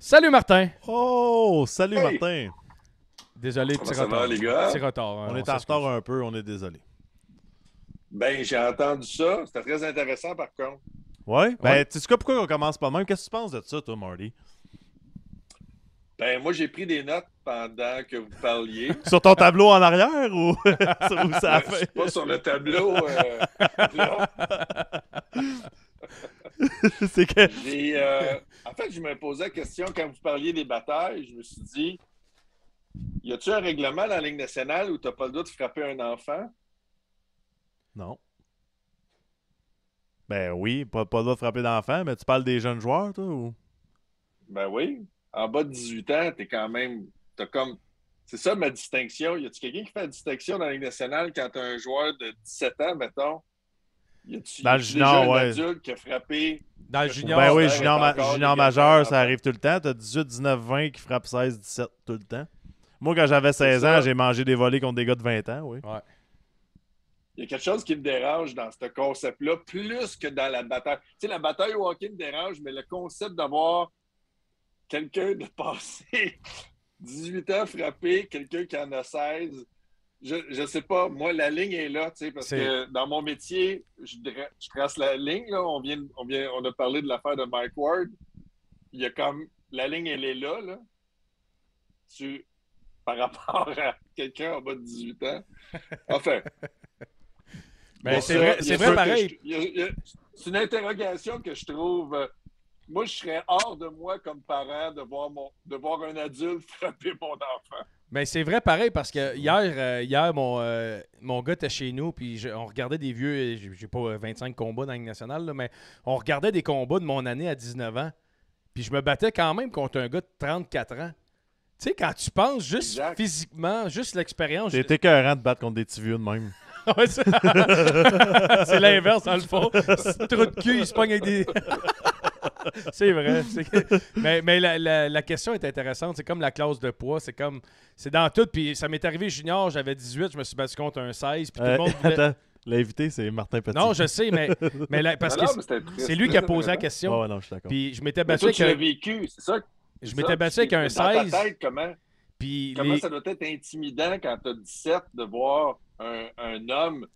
Salut Martin! Oh, salut Hey! Martin. Désolé, Comment petit ça retard. va, les gars? Petit retard. Hein, On est en retard un peu, on est désolé. Ben, j'ai entendu ça. C'était très intéressant, par contre. Ouais? Ben, Ouais. tu sais quoi, pourquoi on commence pas de même? Qu'est-ce que tu penses de ça, toi, Marty? Ben, moi, j'ai pris des notes pendant que vous parliez. Sur ton tableau en arrière ou sur où ça a Je suis fait? pas sur le tableau. Non. C'est que. En fait, je me posais la question quand vous parliez des batailles. Je me suis dit, y a-tu un règlement dans la Ligue nationale où tu n'as pas le droit de frapper un enfant? Non. Ben oui, pas le droit de frapper d'enfant, mais tu parles des jeunes joueurs, toi, ou? Ben oui. En bas de 18 ans, t'es quand même. T'as comme. C'est ça ma distinction. Y a-tu quelqu'un qui fait la distinction dans la Ligue nationale quand t'as un joueur de 17 ans, mettons? Dans le déjà junior, un ouais. adulte qui a frappé? Dans le que son junior, Ben oui, père est junior, encore junior légalement majeur, ça enfant? arrive tout le temps. T'as 18, 19, 20 qui frappent 16, 17 tout le temps. Moi, quand j'avais 16 ça. ans, j'ai mangé des volets contre des gars de 20 ans, oui. ouais. Il y a quelque chose qui me dérange dans ce concept-là, plus que dans la bataille. Tu sais, la bataille au hockey me dérange, mais le concept d'avoir quelqu'un de passé 18 ans frappé, quelqu'un qui en a 16, je sais pas. Moi, la ligne est là, tu sais, parce que dans mon métier, je trace la ligne. Là. On a parlé de l'affaire de Mike Ward. Il y a comme. La ligne, elle est là, là. Par rapport à quelqu'un en bas de 18 ans. Enfin. Ben, Bon, c'est ça, vrai, il y c'est a vrai ça que pareil. c'est une interrogation que je trouve. Moi, je serais hors de moi comme parent de voir un adulte frapper mon enfant. Ben, c'est vrai pareil parce que hier mon gars était chez nous puis on regardait des vieux, j'ai pas 25 combats dans la Ligue nationale, là, mais on regardait des combats de mon année à 19 ans. Puis je me battais quand même contre un gars de 34 ans. Tu sais, quand tu penses juste Exact. physiquement, juste l'expérience. C'est écœurant de battre contre des petits vieux de même. Ouais, c'est c'est l'inverse, dans le fond. C'est trop de cul, il se pogne avec des. C'est vrai. Mais la question est intéressante. C'est comme la classe de poids. C'est dans tout. Puis ça m'est arrivé junior, j'avais 18, je me suis battu contre un 16. Puis tout le monde voulait... Attends, l'invité, c'est Martin Petit. Non, je sais, parce Non, que mais c'était triste. c'est lui qui a posé la question. Ouais, non, je suis d'accord. Puis je m'étais Mais battu toi, avec tu l'as un... vécu, c'est ça? Je m'étais battu avec un Dans ta 16. tête, comment Puis ça doit être intimidant quand tu as 17 de voir un homme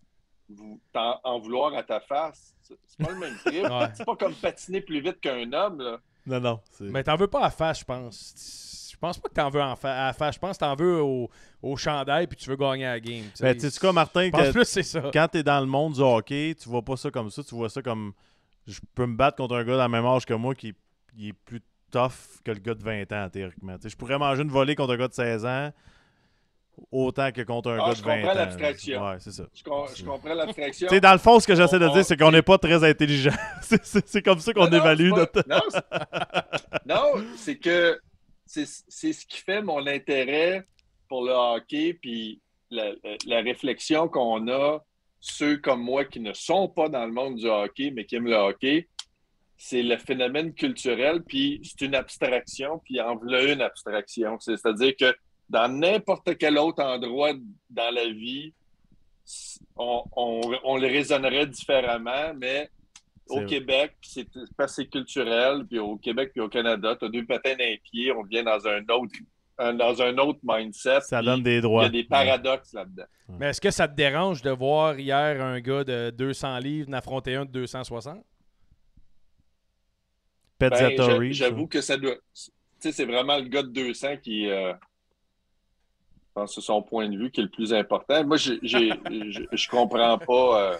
en vouloir à ta face? C'est pas le même trip. Ouais. C'est pas comme patiner plus vite qu'un homme, là. Non. Mais t'en veux pas à face, je pense. Je pense pas que t'en veux à face. Je pense que t'en veux au chandail puis tu veux gagner la game. Ben, tu sais quoi, Martin, Je pense plus c'est ça. quand t'es dans le monde du hockey, tu vois pas ça comme ça. Tu vois ça comme je peux me battre contre un gars dans le même âge que moi qui est plus tough que le gars de 20 ans, théoriquement. Tu sais, je pourrais manger une volée contre un gars de 16 ans autant que contre un gars de 20 ans. Je comprends l'abstraction. Ouais, c'est ça. Je comprends l'abstraction. Tu sais, dans le fond, ce que j'essaie de dire, c'est qu'on n'est pas très intelligent. C'est comme ça qu'on évalue notre... Non, c'est que c'est ce qui fait mon intérêt pour le hockey, puis la réflexion qu'on a, ceux comme moi qui ne sont pas dans le monde du hockey, mais qui aiment le hockey, c'est le phénomène culturel, puis c'est une abstraction, puis en voilà une abstraction. C'est-à-dire que dans n'importe quel autre endroit dans la vie, on le raisonnerait différemment, mais au Québec, c'est parce que c'est culturel, puis au Québec puis au Canada, tu as deux patins dans les pieds, on vient dans un autre mindset. Ça donne des droits. Il y a des paradoxes là-dedans. Mais est-ce que ça te dérange de voir hier un gars de 200 livres n'affronter un de 260? Pezzatori. J'avoue que ça doit... Tu sais, c'est vraiment le gars de 200 qui... je pense que c'est son point de vue qui est le plus important. Moi, je comprends pas...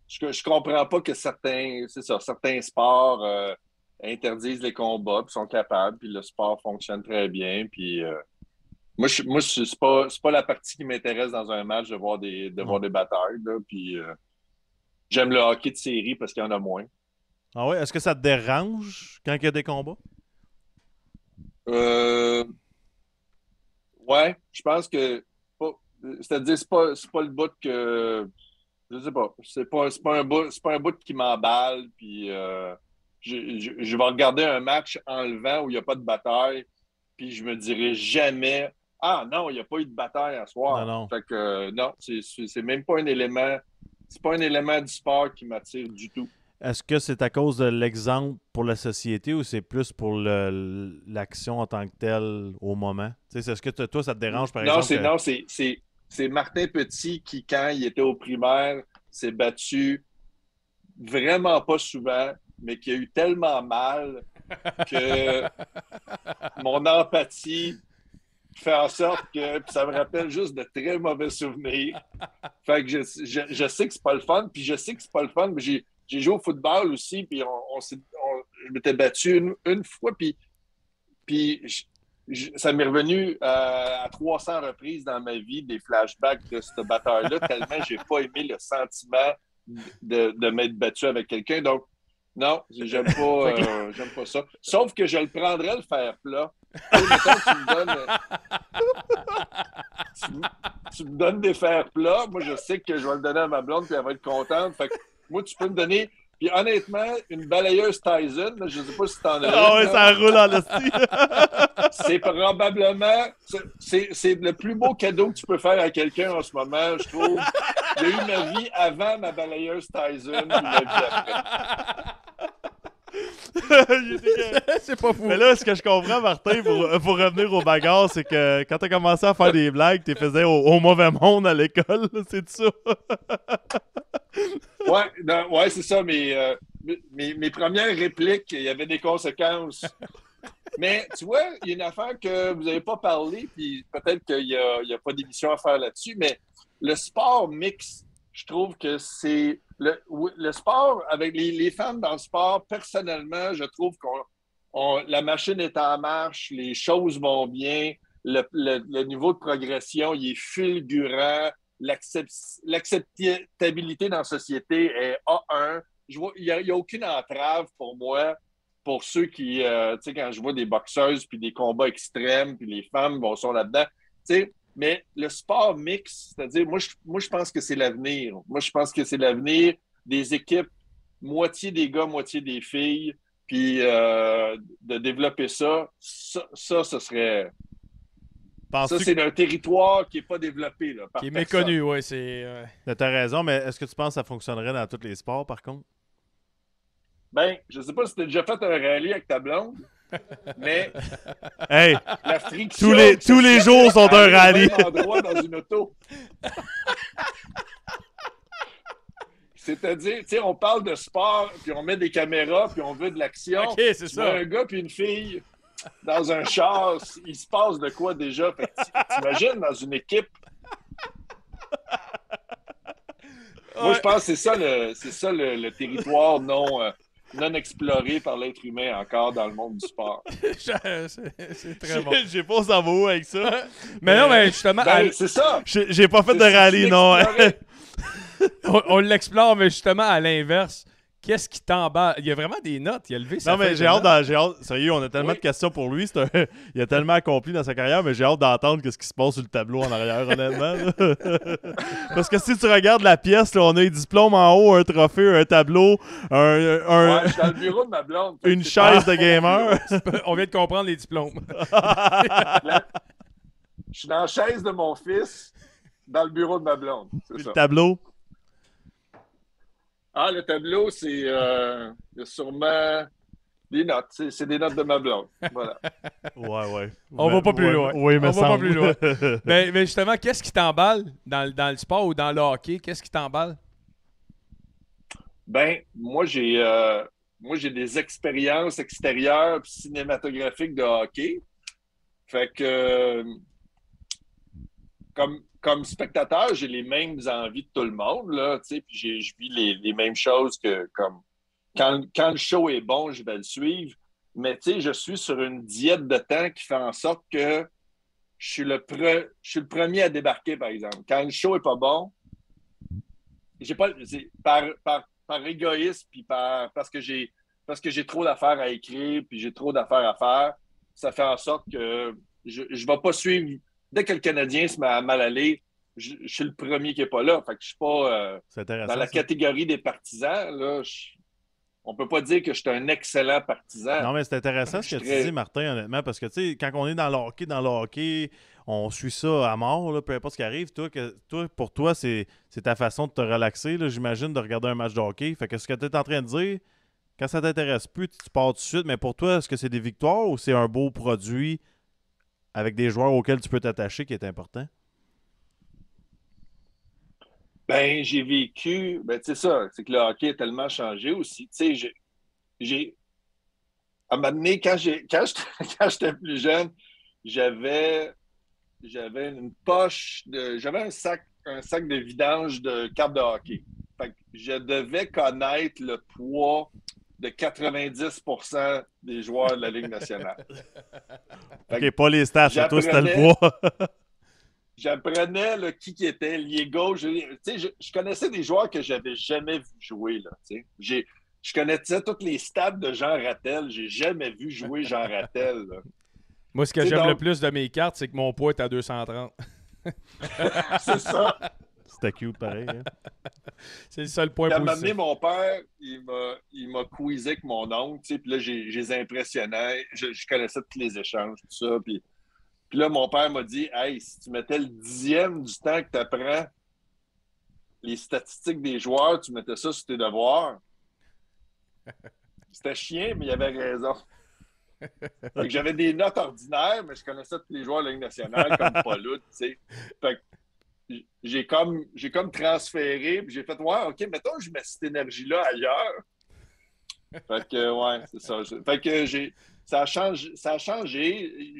Je comprends pas que certains sports interdisent les combats, puis sont capables, puis le sport fonctionne très bien. Puis moi, c'est pas la partie qui m'intéresse dans un match de voir des batailles. Là, puis j'aime le hockey de série parce qu'il y en a moins. Ah ouais? Est-ce que ça te dérange quand il y a des combats? Ouais, je pense que c'est-à-dire c'est pas le bout que je sais pas, c'est pas un bout qui m'emballe, puis je vais regarder un match enlevant où il n'y a pas de bataille, puis je me dirai jamais ah non, il n'y a pas eu de bataille à soir. Non. Fait que non, c'est même pas un élément, c'est pas un élément du sport qui m'attire du tout. Est-ce que c'est à cause de l'exemple pour la société ou c'est plus pour l'action en tant que telle au moment? Tu sais, est-ce que toi, ça te dérange, par Non, exemple? c'est Martin Petit qui, quand il était au primaire, s'est battu vraiment pas souvent, mais qui a eu tellement mal que mon empathie fait en sorte que puis ça me rappelle juste de très mauvais souvenirs. Fait que je sais que c'est pas le fun, puis je sais que c'est pas le fun, mais j'ai joué au football aussi, puis je m'étais battu une fois, puis ça m'est revenu à 300 reprises dans ma vie, des flashbacks de ce batteur-là, tellement j'ai pas aimé le sentiment de m'être battu avec quelqu'un. Donc, non, j'aime pas ça. Sauf que je le prendrais le fer plat. Tu sais, mettons, tu me donnes des fers plats. Moi, je sais que je vais le donner à ma blonde puis elle va être contente. Fait que moi, tu peux me donner. Puis honnêtement, une balayeuse Tyson, là, je ne sais pas si t'en as Ah ouais, une, ça roule en esti. c'est probablement c'est le plus beau cadeau que tu peux faire à quelqu'un en ce moment, je trouve. Il y a eu ma vie avant ma balayeuse Tyson, puis ma vie après. C'est pas fou. Mais là, ce que je comprends, Martin, pour revenir aux bagarres, c'est que quand t'as commencé à faire des blagues, t'es faisais au mauvais monde à l'école, c'est ça? Ouais, c'est ça. Mes premières répliques, il y avait des conséquences. Mais tu vois, il y a une affaire que vous n'avez pas parlé, puis peut-être qu'il n'y a pas d'émission à faire là-dessus, mais le sport mix, je trouve que c'est le sport, avec les femmes dans le sport, personnellement, je trouve la machine est en marche, les choses vont bien, le niveau de progression, il est fulgurant, l'acceptabilité dans la société est A1. Il n'y a aucune entrave pour moi, pour ceux qui, tu sais, quand je vois des boxeuses puis des combats extrêmes, puis les femmes sont là-dedans, tu sais, mais le sport mix, c'est-à-dire, moi, je pense que c'est l'avenir. Moi, je pense que c'est l'avenir des équipes, moitié des gars, moitié des filles, puis de développer ça, ce serait... Ça, c'est un territoire qui n'est pas développé. Là, par qui est personne. méconnu, oui. T'as raison, mais est-ce que tu penses que ça fonctionnerait dans tous les sports, par contre? Ben, je sais pas si tu as déjà fait un rallye avec ta blonde, mais Hey! la friction... Tous les jours sont un rallye! Au même endroit dans une auto. C'est-à-dire, tu sais, on parle de sport, puis on met des caméras, puis on veut de l'action. OK, c'est Tu ça. mets un gars puis une fille dans un char, il se passe de quoi déjà? Fait que t'imagines dans une équipe. Moi, je pense que c'est ça le territoire non exploré par l'être humain encore dans le monde du sport. C'est très bon. J'ai pas ça va où avec ça. Mais non, mais justement, Ben, c'est ça. J'ai pas fait de rallye, non. on l'explore, mais justement, à l'inverse, qu'est-ce qui t'emballe? Il y a vraiment des notes. Il a levé sa Non, mais feuille j'ai de hâte, notes. sérieux, on a tellement Oui. de questions pour lui. Il a tellement accompli dans sa carrière, mais j'ai hâte d'entendre ce qui se passe sur le tableau en arrière, honnêtement. Là. Parce que si tu regardes la pièce, là, on a un diplôme en haut, un trophée, un tableau, Ouais, je suis dans le bureau de ma blonde. une chaise de gamer. On vient de comprendre les diplômes. Je suis dans la chaise de mon fils, dans le bureau de ma blonde. C'est Puis ça. le tableau. Ah, le tableau, c'est il y a sûrement des notes. C'est des notes de ma blonde. Voilà. Ouais. On va pas plus loin. Oui, mais On va pas plus loin. mais justement, qu'est-ce qui t'emballe dans le sport ou dans le hockey? Qu'est-ce qui t'emballe? Ben, moi, j'ai des expériences extérieures puis cinématographiques de hockey. Fait que, comme spectateur, j'ai les mêmes envies de tout le monde, là, tu sais, puis je vis les mêmes choses que comme quand le show est bon, je vais le suivre. Mais tu sais, je suis sur une diète de temps qui fait en sorte que je suis le premier à débarquer, par exemple. Quand le show est pas bon, j'ai pas par égoïsme puis parce que j'ai trop d'affaires à écrire puis j'ai trop d'affaires à faire, ça fait en sorte que je vais pas suivre. Dès que le Canadien se met à mal aller, je suis le premier qui est pas là. Fait que je suis pas C'est intéressant. dans la ça. catégorie des partisans. Là, on peut pas dire que je suis un excellent partisan. Non, mais c'est intéressant ce que tu dis, Martin, honnêtement, parce que, tu sais, quand on est dans le hockey, on suit ça à mort, là, peu importe ce qui arrive. Toi, pour toi, c'est ta façon de te relaxer, là, j'imagine, de regarder un match de hockey. Fait que ce que tu es en train de dire, quand ça t'intéresse plus, tu pars tout de suite. Mais pour toi, est-ce que c'est des victoires ou c'est un beau produit avec des joueurs auxquels tu peux t'attacher qui est important? Ben, j'ai vécu, ben, tu sais ça, c'est que le hockey a tellement changé aussi. Tu sais, à un moment donné, quand quand j'étais plus jeune, j'avais, j'avais j'avais un sac de vidange de cartes de hockey. Fait que je devais connaître le poids de 90% des joueurs de la Ligue nationale. Fait OK, pas les stats, toi, c'était le poids. J'apprenais là, qui était lié gauche. Je connaissais des joueurs que j'avais jamais vu jouer. Là, je connaissais toutes les stats de Jean Rattel. J'ai jamais vu jouer Jean Rattel. Là. Moi, ce que j'aime le plus de mes cartes, c'est que mon poids est à 230. C'est ça. C'était cute, pareil. Hein? C'est le seul point positif. positif. À un moment donné, mon père, il m'a quizé avec mon oncle. Puis là, je les impressionnais. Je connaissais tous les échanges, tout ça. Puis là, mon père m'a dit, hey, si tu mettais le 10e du temps que tu apprends les statistiques des joueurs, tu mettais ça sur tes devoirs. C'était chiant, mais il avait raison. Fait que j'avais des notes ordinaires, mais je connaissais tous les joueurs de la Ligue nationale comme Paul, tu sais. Fait que j'ai comme transféré, puis j'ai fait, ouais, OK, mettons que je mets cette énergie-là ailleurs. Fait que, ouais, c'est ça. Fait que ça a changé.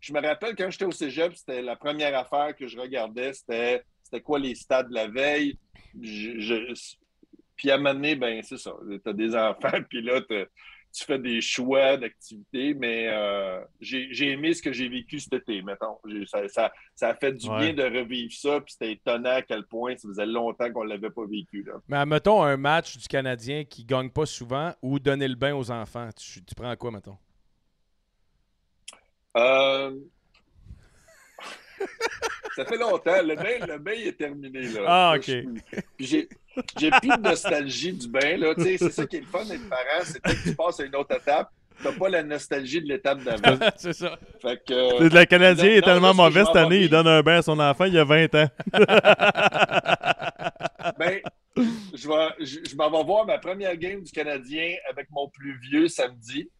Je me rappelle quand j'étais au cégep, c'était la première affaire que je regardais, c'était quoi les stats de la veille. Puis à un moment donné, ben c'est ça. Tu as des enfants, puis là, tu fais des choix d'activités, mais j'ai aimé ce que j'ai vécu cet été, mettons. Ça a fait du bien de revivre ça, puis c'était étonnant à quel point ça faisait longtemps qu'on ne l'avait pas vécu. Là. Mais mettons un match du Canadien qui ne gagne pas souvent ou donner le bain aux enfants. Tu prends quoi, mettons? Ça fait longtemps. Le bain est terminé. Là. Ah, OK. J'ai plus de nostalgie du bain. Là. C'est ça qui est le fun d'être parent. C'est que tu passes à une autre étape. Tu n'as pas la nostalgie de l'étape d'avant. C'est ça. Fait que, le Canadien est tellement mauvais cette année, il donne un bain à son enfant il y a 20 ans. Ben, je m'en vais voir ma première game du Canadien avec mon plus vieux samedi.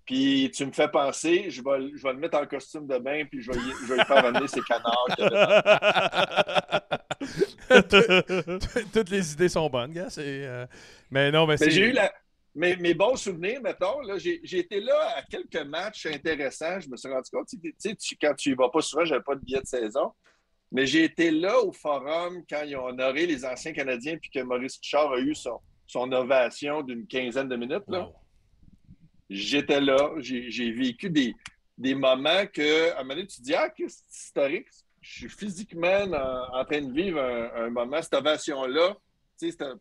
Puis tu me fais penser, je vais le mettre en costume de bain, puis je vais lui faire amener ses canards. Toutes les idées sont bonnes, gars. Mais non, mais c'est... J'ai eu mes bons souvenirs, mettons. J'ai été là à quelques matchs intéressants. Je me suis rendu compte, quand tu y vas pas souvent, j'avais pas de billet de saison. Mais j'ai été là au Forum quand ils ont honoré les anciens Canadiens, puis que Maurice Richard a eu son ovation d'une quinzaine de minutes. Là. Wow. J'étais là, j'ai vécu des moments que, à un moment donné, tu te dis, c'est historique. Je suis physiquement en train de vivre un moment, cette ovation-là.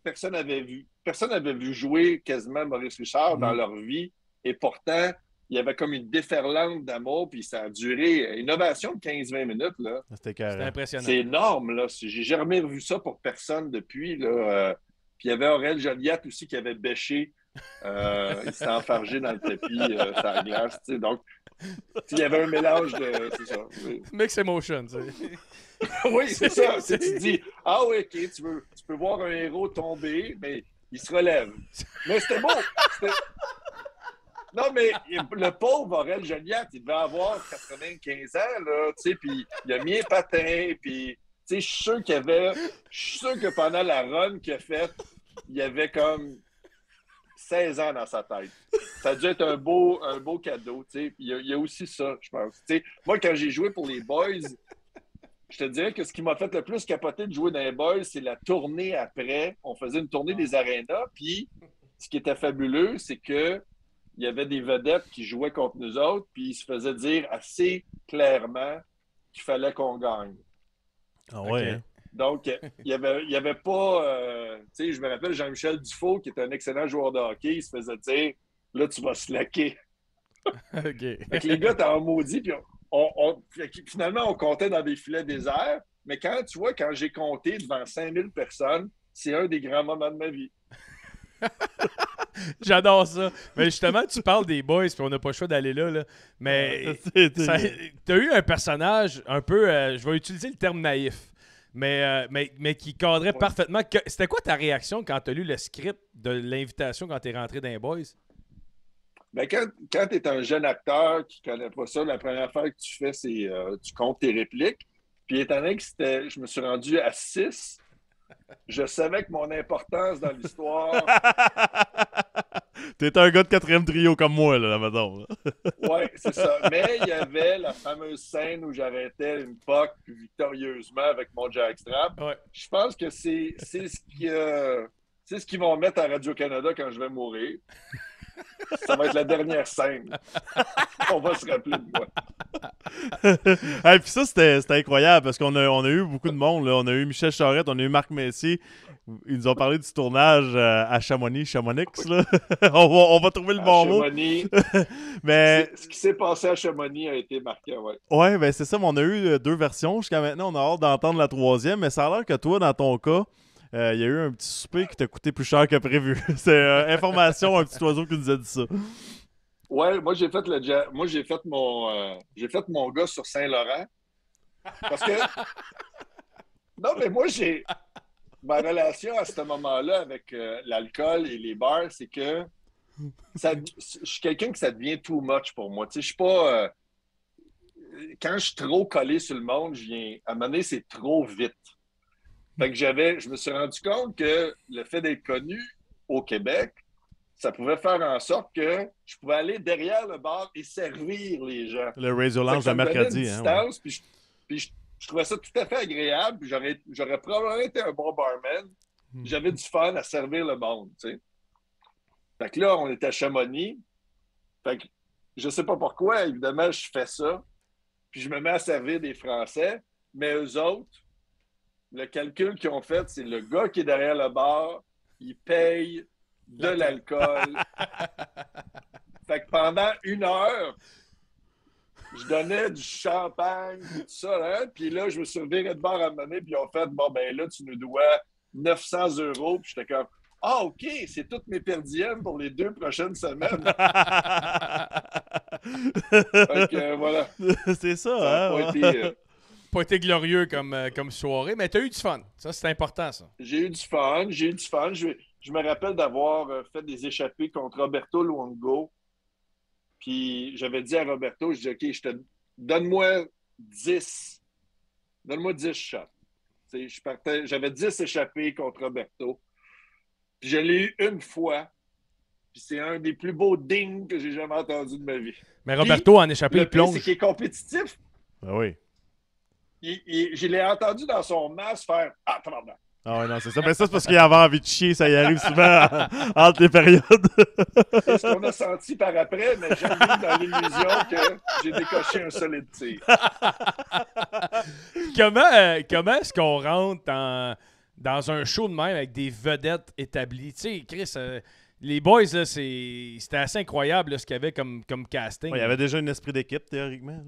Personne n'avait vu jouer quasiment Maurice Richard dans leur vie. Et pourtant, il y avait comme une déferlante d'amour, puis ça a duré une ovation de 15-20 minutes. Là. C'était impressionnant. C'est énorme. Là. J'ai jamais vu ça pour personne depuis. Là. Puis il y avait Aurel Joliette aussi qui avait bêché. Il s'est enfargé dans le tapis sur la glace. Donc, il y avait un mélange de. C'est ça. Mix emotion, tu sais. Oui, c'est ça. Tu te dis, oui, OK, tu peux voir un héros tomber, mais il se relève. Mais c'était beau. Non, mais le pauvre Aurel Joliette, il devait avoir 95 ans, là, tu sais, puis il a mis un patin, puis, tu sais, je suis sûr que pendant la run qu'il a faite, il y avait comme 16 ans dans sa tête. Ça a dû être un beau cadeau, tu sais. Il y a aussi ça, je pense. Tu sais, moi, quand j'ai joué pour les Boys, je te dirais que ce qui m'a fait le plus capoter de jouer dans les Boys, c'est la tournée après. On faisait une tournée des arénas, puis ce qui était fabuleux, c'est que il y avait des vedettes qui jouaient contre nous autres, puis ils se faisaient dire assez clairement qu'il fallait qu'on gagne. Ah ouais. Okay. Donc, il y avait pas... tu sais, je me rappelle Jean-Michel Dufault, qui est un excellent joueur de hockey, il se faisait dire « Là, tu vas slacker. » Okay. Fait que les gars étaient en maudit, puis finalement, on comptait dans des filets déserts, mais quand j'ai compté devant 5000 personnes, c'est un des grands moments de ma vie. J'adore ça. Mais justement, tu parles des boys, puis on n'a pas le choix d'aller là. Mais t'as eu un personnage un peu, je vais utiliser le terme naïf, mais qui cadrait parfaitement. C'était quoi ta réaction quand tu as lu le script de l'invitation quand tu es rentré dans les boys? Ben, quand tu es un jeune acteur qui ne connaît pas ça, la première affaire que tu fais, c'est tu comptes tes répliques. Puis étant donné que je me suis rendu à 6, je savais que mon importance dans l'histoire. T'es un gars de 4e trio comme moi, là, mettons. Oui, c'est ça. Mais il y avait la fameuse scène où j'arrêtais une POC victorieusement avec mon jackstrap. Ouais. Je pense que c'est ce qu'ils vont mettre à Radio-Canada quand je vais mourir. Ça va être la dernière scène. On va se rappeler de moi. Et puis ça, c'était incroyable parce qu'on a eu beaucoup de monde. Là. On a eu Michel Charette, on a eu Marc Messier. Ils nous ont parlé du tournage à Chamonix. Là. on va trouver le bon mot. Mais ce qui s'est passé à Chamonix a été marquant, ouais. Ouais, ben c'est ça. Mais on a eu 2 versions. Jusqu'à maintenant, on a hâte d'entendre la 3e. Mais ça a l'air que toi, dans ton cas, il y a eu un petit souper qui t'a coûté plus cher que prévu. C'est information, un petit oiseau qui nous a dit ça. Ouais, moi j'ai fait mon gars sur Saint-Laurent. Parce que non, mais moi ma relation à ce moment-là avec l'alcool et les bars, c'est que je suis quelqu'un que ça devient too much pour moi. Tu sais, je suis pas quand je suis trop collé sur le monde, à un moment donné, c'est trop vite. Fait que je me suis rendu compte que le fait d'être connu au Québec, ça pouvait faire en sorte que je pouvais aller derrière le bar et servir les gens. Le Razor Lounge de mercredi. Hein, puis je trouvais ça tout à fait agréable. Puis j'aurais probablement été un bon barman. J'avais du fun à servir le monde. Tu sais. Fait que là, on était à Chamonix. Fait que je sais pas pourquoi, évidemment, je fais ça. Puis je me mets à servir des Français. Mais eux autres, le calcul qu'ils ont fait, c'est le gars qui est derrière le bar, il paye de l'alcool. Fait que pendant 1 heure, je donnais du champagne, tout ça, hein? Puis là, je me suis reviré de bord à un moment donné, puis ils ont fait, bon, ben là, tu nous dois 900 €. Puis j'étais comme, ah, OK, c'est toutes mes perdièmes pour les 2 prochaines semaines. Fait que, voilà. C'est ça, Ça hein? Pas été glorieux comme soirée, mais t'as eu du fun. Ça, c'est important, ça. J'ai eu du fun. Je me rappelle d'avoir fait des échappées contre Roberto Luongo. Puis j'avais dit à Roberto, je dis, OK, donne-moi 10. Donne-moi 10 shots. J'avais 10 échappées contre Roberto. Puis je l'ai eu une fois. Puis c'est un des plus beaux dings que j'ai jamais entendu de ma vie. Mais Roberto en échappé, il plonge. C'est qu'il est compétitif. Ah oui. Je l'ai entendu dans son masque faire « Ah, pardon! » Ah ouais, non, c'est ça. Mais ça, c'est parce qu'il avait envie de chier. Ça y arrive souvent entre les périodes. C'est ce qu'on a senti par après, mais j'ai vu dans l'illusion que j'ai décoché un solide tir. Comment est-ce qu'on rentre dans un show de même avec des vedettes établies? Tu sais, Chris, les boys, là, c'était assez incroyable là, ce qu'il y avait comme casting. Il y avait déjà un esprit d'équipe, théoriquement.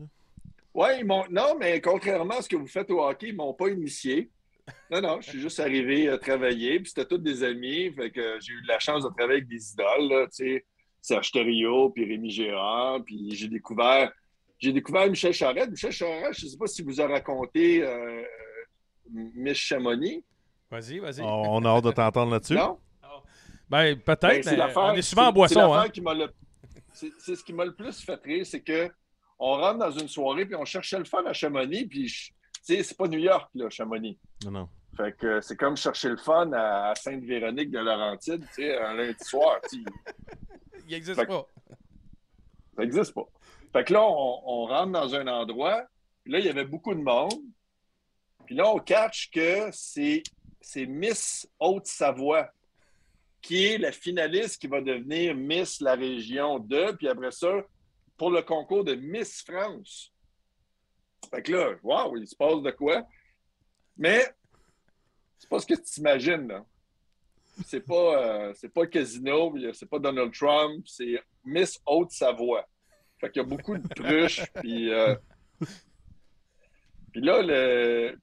Oui, non, mais contrairement à ce que vous faites au hockey, ils ne m'ont pas initié. Non, je suis juste arrivé à travailler, puis c'était tous des amis, fait que j'ai eu de la chance de travailler avec des idoles, là, tu sais, Serge Thériault, puis Rémi Gérard, puis j'ai découvert Michel Charette. Michel Charette, je ne sais pas si vous a raconté Miss Chamonix. Vas-y. On a hâte de t'entendre là-dessus. Non? Ben, peut-être, mais on est souvent en boisson. Hein? C'est ce qui m'a le plus fait rire, c'est que on rentre dans une soirée, puis on cherchait le fun à Chamonix, puis c'est pas New York, là, Chamonix. Non. Fait que c'est comme chercher le fun à Sainte-Véronique de Laurentide, tu sais, un lundi soir. Il n'existe pas. Ça n'existe pas. Fait que là, on rentre dans un endroit, puis là, il y avait beaucoup de monde. Puis là, on catch que c'est Miss Haute-Savoie qui est la finaliste qui va devenir Miss la région 2, puis après ça, pour le concours de Miss France. Fait que là, wow, il se passe de quoi? Mais c'est pas ce que tu t'imagines, là. C'est pas le casino, c'est pas Donald Trump, c'est Miss Haute-Savoie. Fait qu'il y a beaucoup de truches, puis là,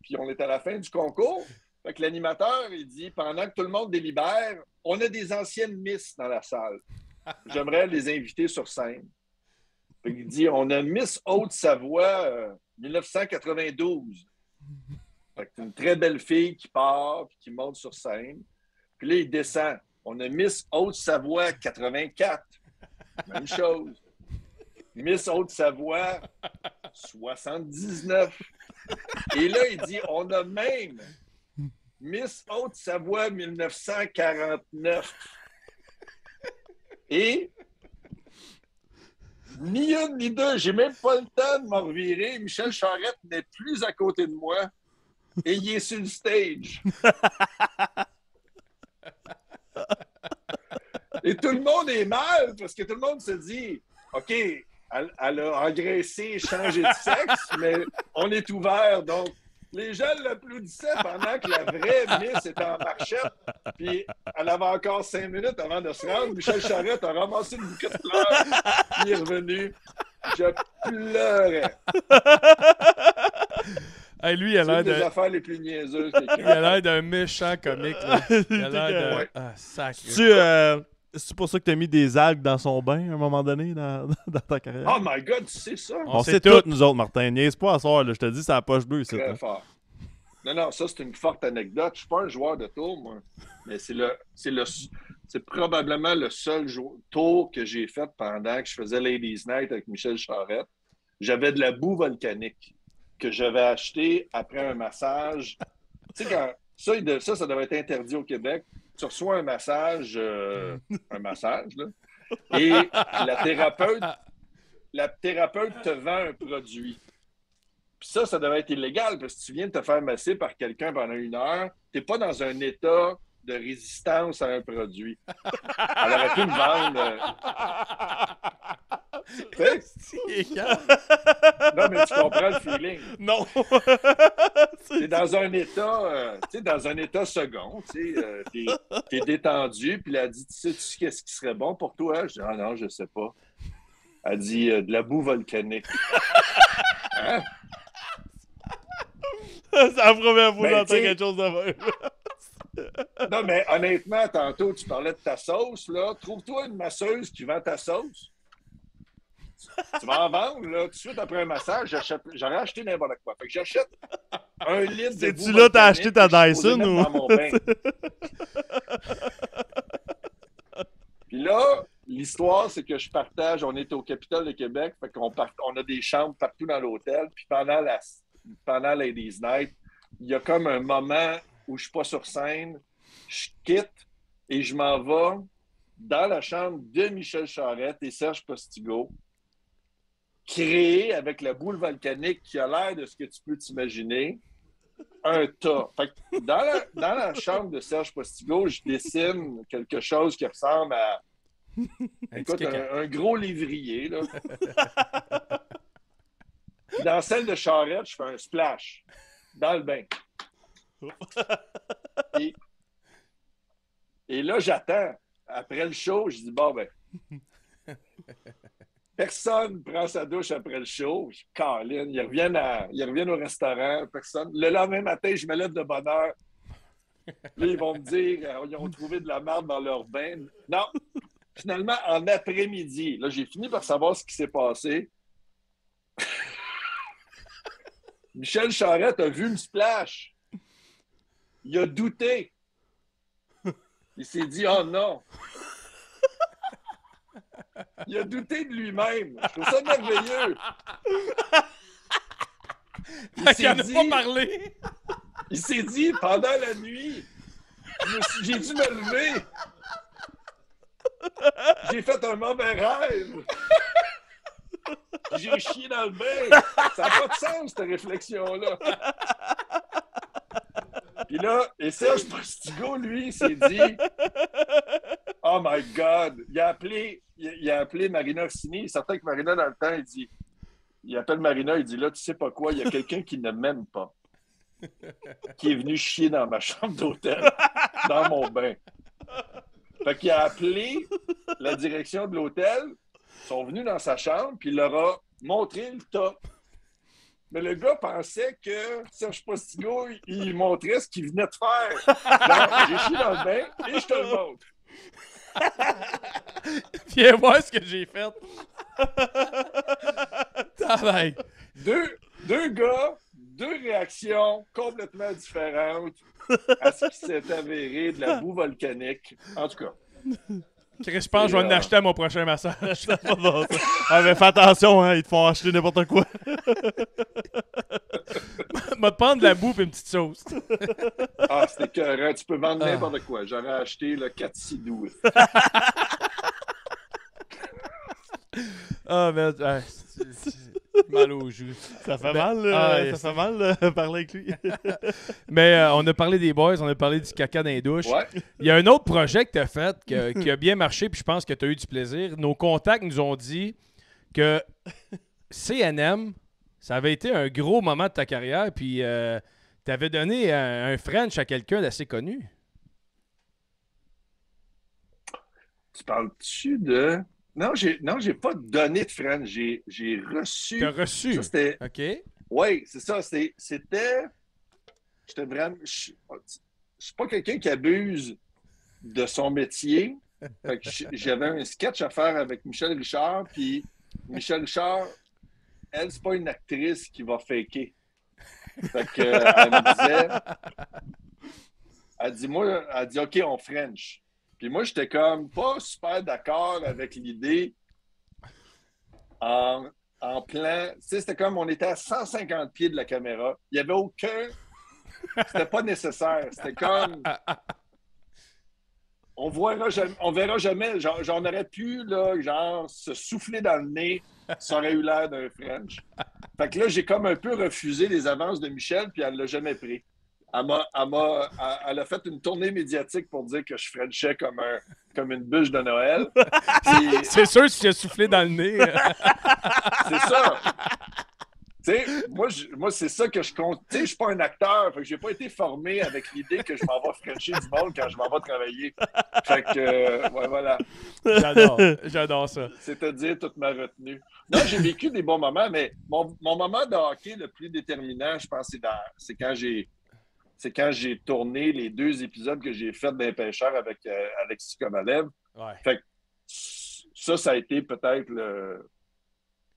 puis on est à la fin du concours, Fait que l'animateur, il dit, pendant que tout le monde délibère, on a des anciennes Miss dans la salle. J'aimerais les inviter sur scène. Fait qu'il dit, on a Miss Haute-Savoie 1992. Fait que c'est une très belle fille qui part puis qui monte sur scène. Puis là, il descend. On a Miss Haute-Savoie 84. Même chose. Miss Haute-Savoie 79. Et là, il dit, on a même Miss Haute-Savoie 1949. Et ni une ni deux, j'ai même pas le temps de m'en revirer. Michel Charette n'est plus à côté de moi et il est sur le stage. Et tout le monde est mal parce que tout le monde se dit, OK, elle a engraissé, changé de sexe, mais on est ouvert. Donc, les gens l'applaudissaient pendant que la vraie Miss était en marchette. Puis, elle avait encore 5 minutes avant de se rendre. Michel Charette a ramassé le bouquet de fleurs. Il est revenu. Je pleurais. Hey, lui, il a C'est l'air une des de... affaires les plus niaiseuses. Il a l'air d'un méchant comique. Là. Il a l'air de... Ouais. Ah, sacré. C'est pour ça que t'as mis des algues dans son bain à un moment donné dans ta carrière? Oh my God, tu sais ça? On On sait sait tout. tout, nous autres, Martin. Niaise pas à soir, là. Je te dis, c'est la poche bleue ici. Très Hein. fort. Non, ça, c'est une forte anecdote. Je suis pas un joueur de tour, moi. Mais c'est probablement le seul tour que j'ai fait pendant que je faisais Ladies Night avec Michel Charette. J'avais de la boue volcanique que j'avais acheté après un massage. Tu sais, quand ça devait être interdit au Québec. Tu reçois un massage, là, et la thérapeute te vend un produit. Puis ça devait être illégal parce que tu viens de te faire masser par quelqu'un pendant 1 heure. Tu n'es pas dans un état de résistance à un produit. Elle aurait pu me vendre. Non, mais tu comprends le feeling. Non! T'es dans un état, second, t'es détendu, puis elle a dit, tu sais qu'est-ce qui serait bon pour toi? Je dis, ah non, je sais pas. Elle dit, de la boue volcanique. Hein? C'est la première fois que Ben, j'entends t'sais- quelque chose de même. Non, mais honnêtement, tantôt, tu parlais de ta sauce, là. Trouve-toi une masseuse qui vend ta sauce. Tu vas en vendre, là, tout de suite après un massage, j'aurais acheté n'importe quoi. Fait que j'achète 1 litre de C'est-tu boue là, t'as volcanique acheté ta que je suis Dyson supposé mettre ou- dans mon bain. Puis là, l'histoire, c'est que je partage, on est au Capitole de Québec, fait qu'on on a des chambres partout dans l'hôtel, puis pendant Ladies Night, il y a comme un moment où je suis pas sur scène, je quitte et je m'en vais dans la chambre de Michel Charette et Serge Postigo, créé avec la boule volcanique qui a l'air de ce que tu peux t'imaginer, un tas. Fait que dans la chambre de Serge Postigo, je dessine quelque chose qui ressemble à écoute, un gros lévrier. Là. Dans celle de Charette, je fais un splash dans le bain. Et là, j'attends. Après le show, je dis, bon, ben, personne prend sa douche après le show. Je câline. Ils reviennent au restaurant. Personne. Le lendemain matin, je me lève de bonne heure. Là, ils vont me dire, ils ont trouvé de la merde dans leur bain. Non. Finalement, en après-midi, là, j'ai fini par savoir ce qui s'est passé. Michel Charette a vu le splash. Il a douté. Il s'est dit, oh non. Il a douté de lui-même. Je trouve ça merveilleux. Il en a pas parlé. Il s'est dit, pendant la nuit, j'ai dû me lever. J'ai fait un mauvais rêve. J'ai chié dans le bain. Ça n'a pas de sens, cette réflexion-là. Puis là, et Serge Postigo, lui, s'est dit « Oh my God! » Il a appelé Marina Orsini. Il est certain que Marina, dans le temps, il appelle Marina, il dit « Là, tu sais pas quoi, il y a quelqu'un qui ne m'aime pas, qui est venu chier dans ma chambre d'hôtel, dans mon bain. » Fait qu'il a appelé la direction de l'hôtel, ils sont venus dans sa chambre, puis il leur a montré le tas. Mais le gars pensait que Serge Postigo, il montrait ce qu'il venait de faire. Donc, j'ai chié dans le bain et je te le montre. Viens voir ce que j'ai fait. Tabarnak. Deux gars, deux réactions complètement différentes à ce qui s'est avéré de la boue volcanique. En tout cas. Chris, je pense que je vais en acheter à mon prochain massage. Ah, mais fais attention, hein, ils te font acheter n'importe quoi. M'a te prendre de la boue et une petite sauce. Ah, c'était écœurant. Tu peux vendre n'importe quoi. J'aurais acheté le 4 sidou. Ah, mais mal aux joues. Ça fait Ben, mal, ça fait mal parler avec lui. Mais on a parlé des boys, on a parlé du caca dans les douches. Ouais. Il y a un autre projet que tu as fait qui a bien marché, puis je pense que tu as eu du plaisir. Nos contacts nous ont dit que CNM, ça avait été un gros moment de ta carrière, puis tu avais donné un French à quelqu'un d'assez connu. Tu parles-tu de... Non, j'ai pas donné de French. J'ai reçu... Tu as reçu. Ça, c'était... OK. Oui, c'est ça. C'était... J'étais vraiment... Je suis pas quelqu'un qui abuse de son métier. Fait que j'avais un sketch à faire avec Michel Richard, puis Michel Richard, elle, c'est pas une actrice qui va faker. Fait que, elle me disait... Elle dit, OK, on French. Puis moi, j'étais comme pas super d'accord avec l'idée en plan. Tu sais, c'était comme on était à 150 pieds de la caméra. Il n'y avait aucun. C'était pas nécessaire. C'était comme. On verra jamais. J'en aurais pu, là, genre, se souffler dans le nez. Ça aurait eu l'air d'un French. Fait que là, j'ai comme un peu refusé les avances de Michel, puis elle l'a jamais pris. Elle a fait une tournée médiatique pour dire que je frenchais comme une bûche de Noël. Puis, C'est sûr si tu as soufflé dans le nez. c'est ça. Tu sais, moi, c'est ça que je compte. Tu sais, je suis pas un acteur. Fait que j'ai pas été formé avec l'idée que je m'en vais frencher du monde quand je m'en vais travailler. Fait que, ouais, voilà. J'adore ça. C'est-à-dire toute ma retenue. Non, j'ai vécu des bons moments, mais mon moment de hockey le plus déterminant, je pense, c'est quand j'ai tourné les 2 épisodes que j'ai faits d'un pêcheur avec Alexis Kovalev. Ouais. Fait que ça a été peut-être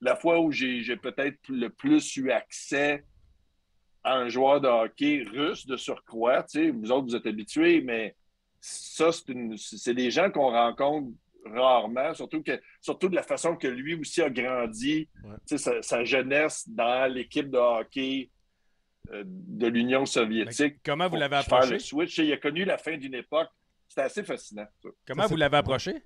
la fois où j'ai peut-être le plus eu accès à un joueur de hockey russe de surcroît. Tu sais, vous autres, vous êtes habitués, mais ça, c'est des gens qu'on rencontre rarement, surtout de la façon que lui aussi a grandi, Ouais. tu sais, sa jeunesse dans l'équipe de hockey de l'Union soviétique. Mais comment vous l'avez Faire approché? le switch. Il a connu la fin d'une époque. C'était assez fascinant. Ça. Comment vous l'avez approché?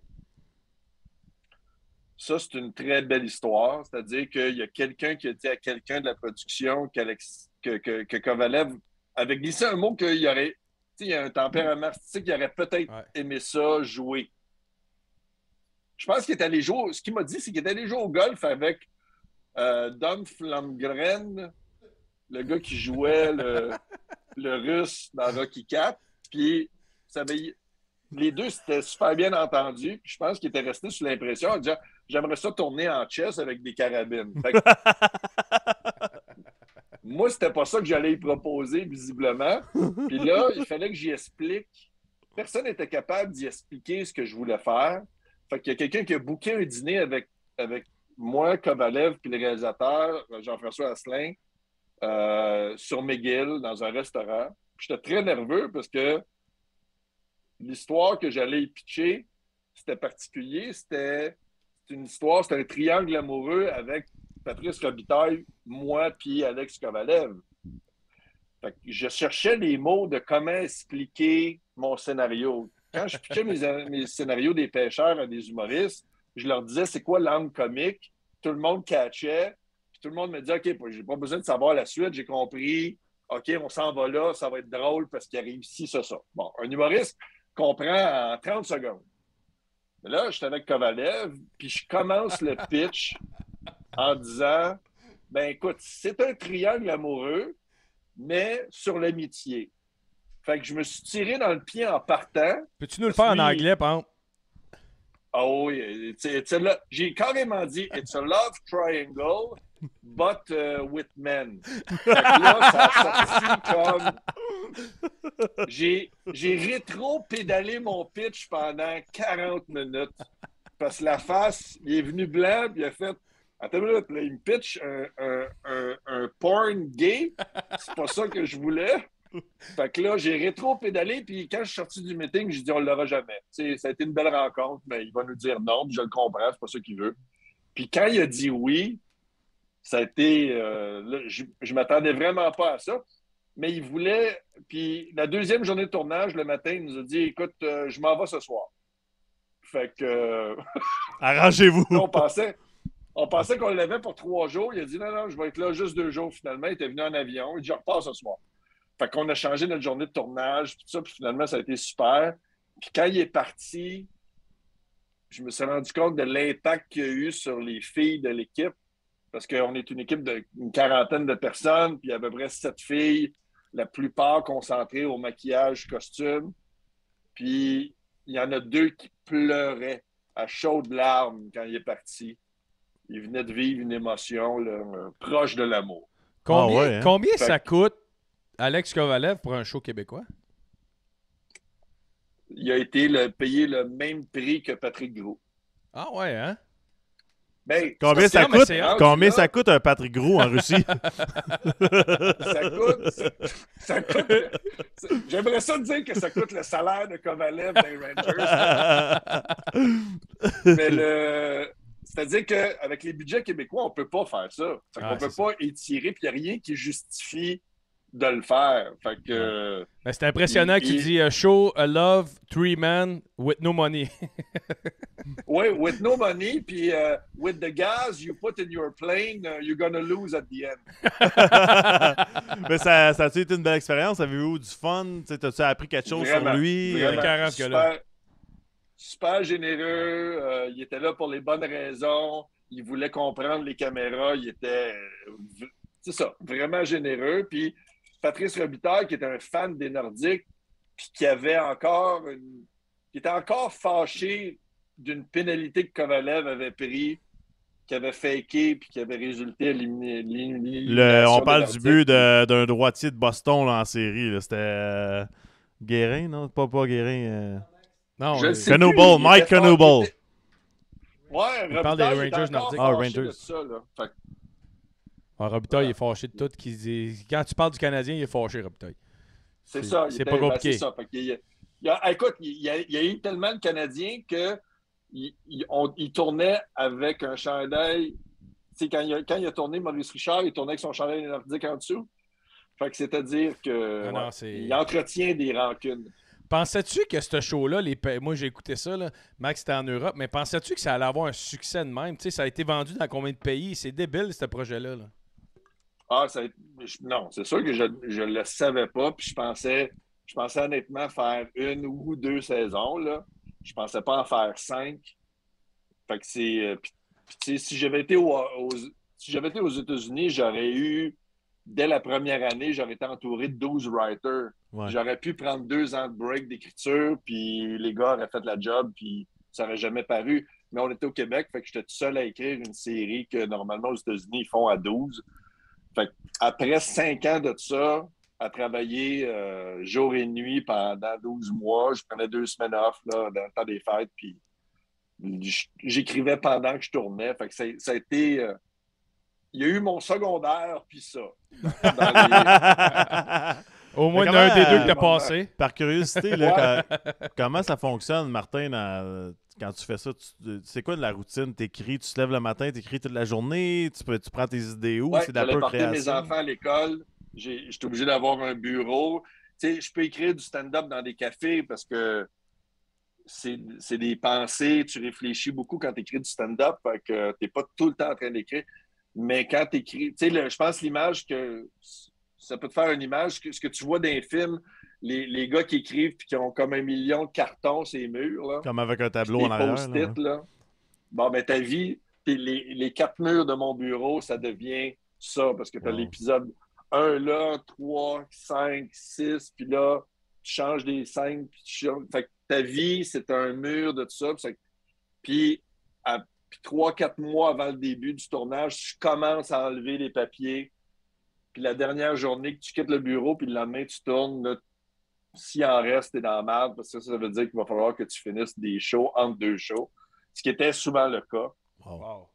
Ça, c'est une très belle histoire. C'est-à-dire qu'il y a quelqu'un qui a dit à quelqu'un de la production que Kovalev avait glissé un mot qu'il y aurait, il y a un tempérament artistique, il aurait peut-être aimé ça jouer. Je pense qu'il est allé jouer, ce qu'il m'a dit, c'est qu'il est allé jouer au golf avec Don Flamgren, le gars qui jouait le russe dans Rocky IV. Puis, les deux s'étaient super bien entendus. Puis, je pense qu'il était resté sous l'impression en disant j'aimerais ça tourner en chess avec des carabines. Fait que, moi, c'était pas ça que j'allais y proposer, visiblement. Puis là, il fallait que j'y explique. Personne n'était capable d'y expliquer ce que je voulais faire. Fait qu'il y a quelqu'un qui a booké un dîner avec moi, Kovalev, puis le réalisateur, Jean-François Asselin, sur McGill, dans un restaurant. J'étais très nerveux parce que l'histoire que j'allais y pitcher, c'était particulier. C'était un triangle amoureux avec Patrice Robitaille, moi, puis Alex Kovalev. Fait que je cherchais les mots de comment expliquer mon scénario. Quand je pitchais mes scénarios des pêcheurs à des humoristes, je leur disais c'est quoi l'angle comique. Tout le monde catchait. Tout le monde me dit OK, j'ai pas besoin de savoir la suite, j'ai compris. OK, on s'en va là, ça va être drôle parce qu'il a réussi ça. Bon, un humoriste comprend en 30 secondes. Mais là, je suis avec Kovalev, puis je commence le pitch en disant ben écoute, c'est un triangle amoureux, mais sur l'amitié. Fait que je me suis tiré dans le pied en partant. Peux-tu nous le faire en anglais, par exemple? Ah oui, j'ai carrément dit It's a love triangle but with men. Fait que là, ça a sorti comme... J'ai rétro-pédalé mon pitch pendant 40 minutes. Parce que la face, il est venu blanc, puis il a fait... Attends une minute, là, il me pitch un porn gay. C'est pas ça que je voulais. Fait que là, j'ai rétro-pédalé, puis quand je suis sorti du meeting, j'ai dit on l'aura jamais. T'sais, ça a été une belle rencontre, mais il va nous dire non, puis je le comprends, c'est pas ça qu'il veut. Puis quand il a dit oui, ça a été... là, je m'attendais vraiment pas à ça, mais il voulait... Puis la deuxième journée de tournage, le matin, il nous a dit écoute, je m'en vais ce soir. Fait que... Arrangez-vous. On pensait qu'on l'avait pour 3 jours. Il a dit non, je vais être là juste 2 jours finalement. Il était venu en avion. Il dit je repars ce soir. Fait qu'on a changé notre journée de tournage, puis tout ça, puis finalement, ça a été super. Puis quand il est parti, je me suis rendu compte de l'impact qu'il y a eu sur les filles de l'équipe, parce qu'on est une équipe d'une quarantaine de personnes, puis à peu près 7 filles, la plupart concentrées au maquillage, costume. Puis il y en a 2 qui pleuraient à chaudes larmes quand il est parti. Il venait de vivre une émotion là, proche de l'amour. Combien ça coûte, Alex Kovalev, pour un show québécois? Il a été payé le même prix que Patrick Gros. Ah ouais, hein? Ben, combien ça coûte un Patrick Gros en Russie? ça coûte j'aimerais ça dire que ça coûte le salaire de Kovalev des Rangers. Mais c'est-à-dire qu'avec les budgets québécois, on ne peut pas faire ça. On ne peut pas étirer, puis il n'y a rien qui justifie de le faire. Fait que, ben, c'est impressionnant qu'il dit show a love 3 men with no money. Oui, with no money, puis with the gas you put in your plane, you're gonna lose at the end. Mais ça a-tu été une belle expérience? Avez-vous eu du fun? T'as-tu appris quelque chose sur lui? Vraiment, super généreux. Il était là pour les bonnes raisons. Il voulait comprendre les caméras. Il était, c'est ça, vraiment généreux. Puis Patrice Robitaille, qui est un fan des Nordiques, puis qui était encore fâché d'une pénalité que Kovalev avait pris, qui avait faké, puis qui avait résulté à l'élimination. On parle du but d'un droitier de Boston là, en série. Là. C'était Guérin, non? Pas Guérin. Non, Knuble, Mike Knuble. Ouais, il parle des Rangers nordiques. Rangers. Robitaille est fâché de tout. Quand tu parles du Canadien, il est fâché, Robitaille. C'est ça. C'est pas compliqué. C'est ça. Écoute, il y a eu tellement de Canadiens qu'il tournait avec un chandail. Tu sais, quand il a tourné Maurice Richard, il tournait avec son chandail nordique en dessous. Fait que c'est-à-dire que il entretient des rancunes. Pensais-tu que ce show-là, moi j'ai écouté ça, là. Max était en Europe, mais pensais-tu que ça allait avoir un succès de même? Tu sais, ça a été vendu dans combien de pays? C'est débile, ce projet-là. Là. Non, c'est sûr que je ne le savais pas, puis je pensais honnêtement faire 1 ou 2 saisons, là. Je pensais pas en faire 5. Fait que c'est... si j'avais été aux États-Unis, j'aurais eu... Dès la première année, j'aurais été entouré de 12 writers. Ouais. J'aurais pu prendre 2 ans de break d'écriture, puis les gars auraient fait la job, puis ça n'aurait jamais paru. Mais on était au Québec, fait que j'étais tout seul à écrire une série que normalement aux États-Unis, ils font à 12. Fait après 5 ans de ça, à travailler jour et nuit pendant 12 mois, je prenais 2 semaines off là, dans le temps des fêtes, puis j'écrivais pendant que je tournais. Fait que ça a été... il y a eu mon secondaire, puis ça. Au moins, il y en a un des deux qui t'a passé. Par curiosité, là, comment ça fonctionne, Martin, quand tu fais ça? C'est quoi de la routine? T'écris, tu te lèves le matin, t'écris toute la journée, tu prends tes idées où? Ouais, c'est de la pure création? mes enfants à l'école. J'étais obligé d'avoir un bureau. Tu sais, je peux écrire du stand-up dans des cafés parce que c'est des pensées. Tu réfléchis beaucoup quand tu écris du stand-up. Fait que tu n'es pas tout le temps en train d'écrire. Mais quand tu écris, tu sais, je pense l'image que ça peut te faire une image, ce que tu vois dans les films, les gars qui écrivent puis qui ont comme 1 million de cartons sur les murs. Là, comme avec un tableau en arrière. Post-it, là. Bon, ben ta vie, les 4 murs de mon bureau, ça devient ça parce que tu as l'épisode 1 là, 3, 5, 6, puis là, tu changes des scènes, puis fait que ta vie, c'est un mur de tout ça. Puis puis 3-4 mois avant le début du tournage, je commence à enlever les papiers. Puis la dernière journée que tu quittes le bureau, puis le lendemain, tu tournes, là, s'il en reste, t'es dans la merde, parce que ça veut dire qu'il va falloir que tu finisses des shows entre 2 shows, ce qui était souvent le cas. Wow.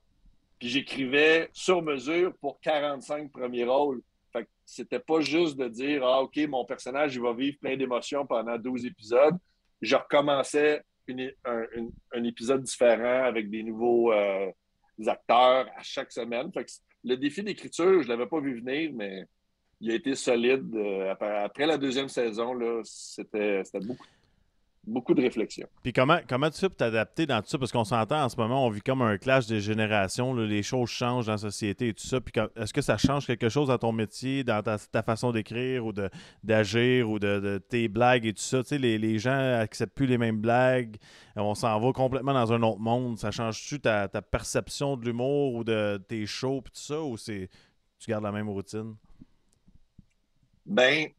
Puis j'écrivais sur mesure pour 45 premiers rôles. Fait que c'était pas juste de dire « Ah, OK, mon personnage, il va vivre plein d'émotions pendant 12 épisodes. » Je recommençais un épisode différent avec des nouveaux acteurs à chaque semaine. Fait que le défi d'écriture, je l'avais pas vu venir, mais il a été solide. Après la deuxième saison, là, c'était beaucoup de réflexion. Puis comment tu fais pour t'adapter dans tout ça? Parce qu'on s'entend en ce moment, on vit comme un clash des générations. Là, les choses changent dans la société et tout ça. Puis est-ce que ça change quelque chose dans ton métier, dans ta façon d'écrire ou d'agir ou de tes blagues et tout ça? Tu sais, les gens n'acceptent plus les mêmes blagues. On s'en va complètement dans un autre monde. Ça change-tu ta perception de l'humour ou de tes shows et tout ça? Ou tu gardes la même routine? Ben,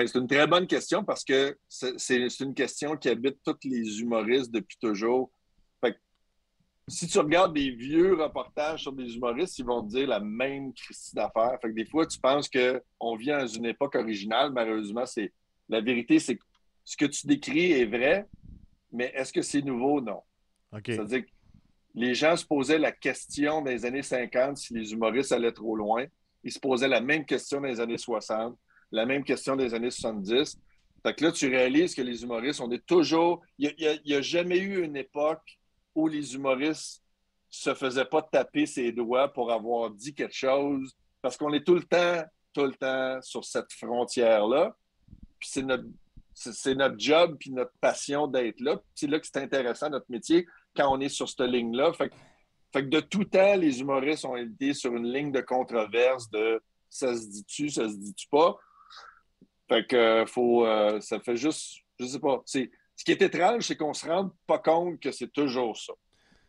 c'est une très bonne question parce que c'est une question qui habite tous les humoristes depuis toujours. Fait que, si tu regardes des vieux reportages sur des humoristes, ils vont te dire la même crise d'affaires. Fait que des fois, tu penses qu'on vit dans une époque originale. Malheureusement, la vérité, c'est que ce que tu décris est vrai, mais est-ce que c'est nouveau? Non. Okay. C'est-à-dire que les gens se posaient la question dans les années 50 si les humoristes allaient trop loin. Ils se posaient la même question dans les années 60. La même question des années 70. Fait que là, tu réalises que les humoristes, on est toujours... Il n'y a jamais eu une époque où les humoristes se faisaient pas taper ses doigts pour avoir dit quelque chose, parce qu'on est tout le temps sur cette frontière-là. Puis c'est notre job puis notre passion d'être là. Puis c'est là que c'est intéressant, notre métier, quand on est sur cette ligne-là. Fait que de tout temps, les humoristes ont été sur une ligne de controverse de « ça se dit-tu, ça se dit-tu pas ». Fait que ça fait juste, je sais pas. Ce qui est étrange, c'est qu'on se rend pas compte que c'est toujours ça.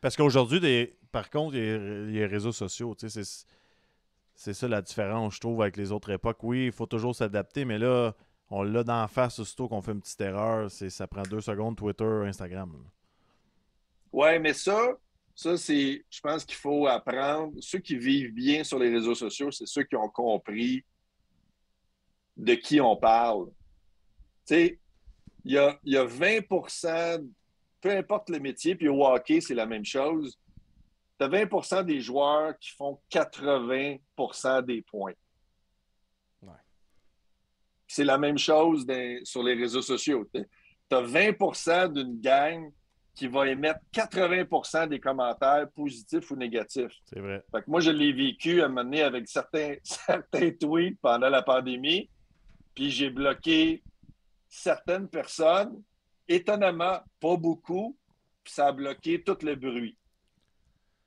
Parce qu'aujourd'hui, par contre, il y a les réseaux sociaux. Tu sais, c'est ça la différence, je trouve, avec les autres époques. Oui, il faut toujours s'adapter, mais là, on l'a d'en face, aussitôt qu'on fait une petite erreur. Ça prend 2 secondes, Twitter, Instagram. Ouais, mais ça, je pense qu'il faut apprendre. Ceux qui vivent bien sur les réseaux sociaux, c'est ceux qui ont compris de qui on parle. Tu sais, il y a 20%, peu importe le métier, puis au hockey, c'est la même chose. Tu as 20% des joueurs qui font 80% des points. Ouais. C'est la même chose sur les réseaux sociaux. Tu as 20% d'une gang qui va émettre 80% des commentaires positifs ou négatifs. C'est vrai. Fait que moi, je l'ai vécu à un moment donné avec certains tweets pendant la pandémie. Puis j'ai bloqué certaines personnes, étonnamment, pas beaucoup, puis ça a bloqué tout le bruit.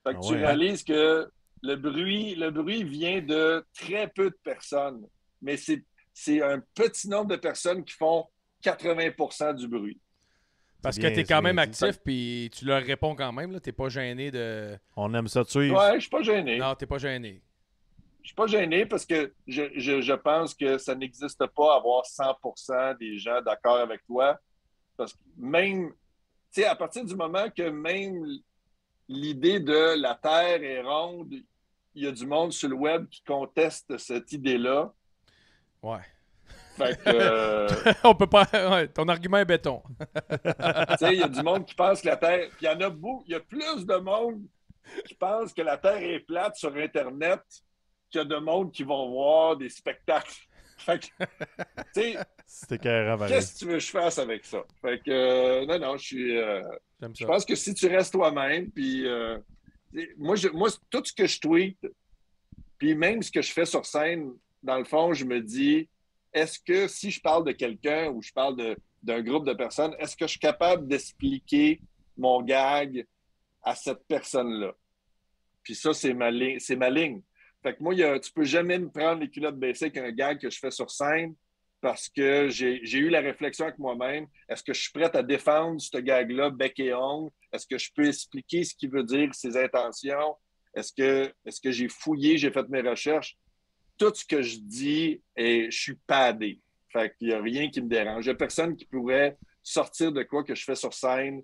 Fait que tu réalises que le bruit vient de très peu de personnes, mais c'est un petit nombre de personnes qui font 80% du bruit. Parce que tu es quand même actif, puis tu leur réponds quand même. Tu n'es pas gêné de... On aime ça de suivre. Ouais, je suis pas gêné. Non, tu n'es pas gêné. Je suis pas gêné parce que je pense que ça n'existe pas avoir 100% des gens d'accord avec toi. Parce que même, tu sais, à partir du moment que même l'idée de la Terre est ronde, il y a du monde sur le web qui conteste cette idée-là. Ouais. Fait que... On peut pas... Ouais, ton argument est béton. Tu sais, il y a du monde qui pense que la Terre... Puis il y en a beaucoup. Il y a plus de monde qui pense que la Terre est plate sur Internet qu'il y a de monde qui vont voir des spectacles. Fait que, tu sais, qu'est-ce que tu veux que je fasse avec ça? Fait que, non, je pense que si tu restes toi-même, puis moi, tout ce que je tweete, puis même ce que je fais sur scène, dans le fond, je me dis, est-ce que si je parle de quelqu'un ou je parle d'un groupe de personnes, est-ce que je suis capable d'expliquer mon gag à cette personne-là? Puis ça, c'est ma ligne. Fait que moi, tu peux jamais me prendre les culottes baissées avec un gag que je fais sur scène parce que j'ai eu la réflexion avec moi-même. Est-ce que je suis prête à défendre ce gag-là, bec et ongle? Est-ce que je peux expliquer ce qu'il veut dire, ses intentions? Est-ce que j'ai fouillé, j'ai fait mes recherches? Tout ce que je dis, je suis padé. Fait qu'il n'y a rien qui me dérange. Il n'y a personne qui pourrait sortir de quoi que je fais sur scène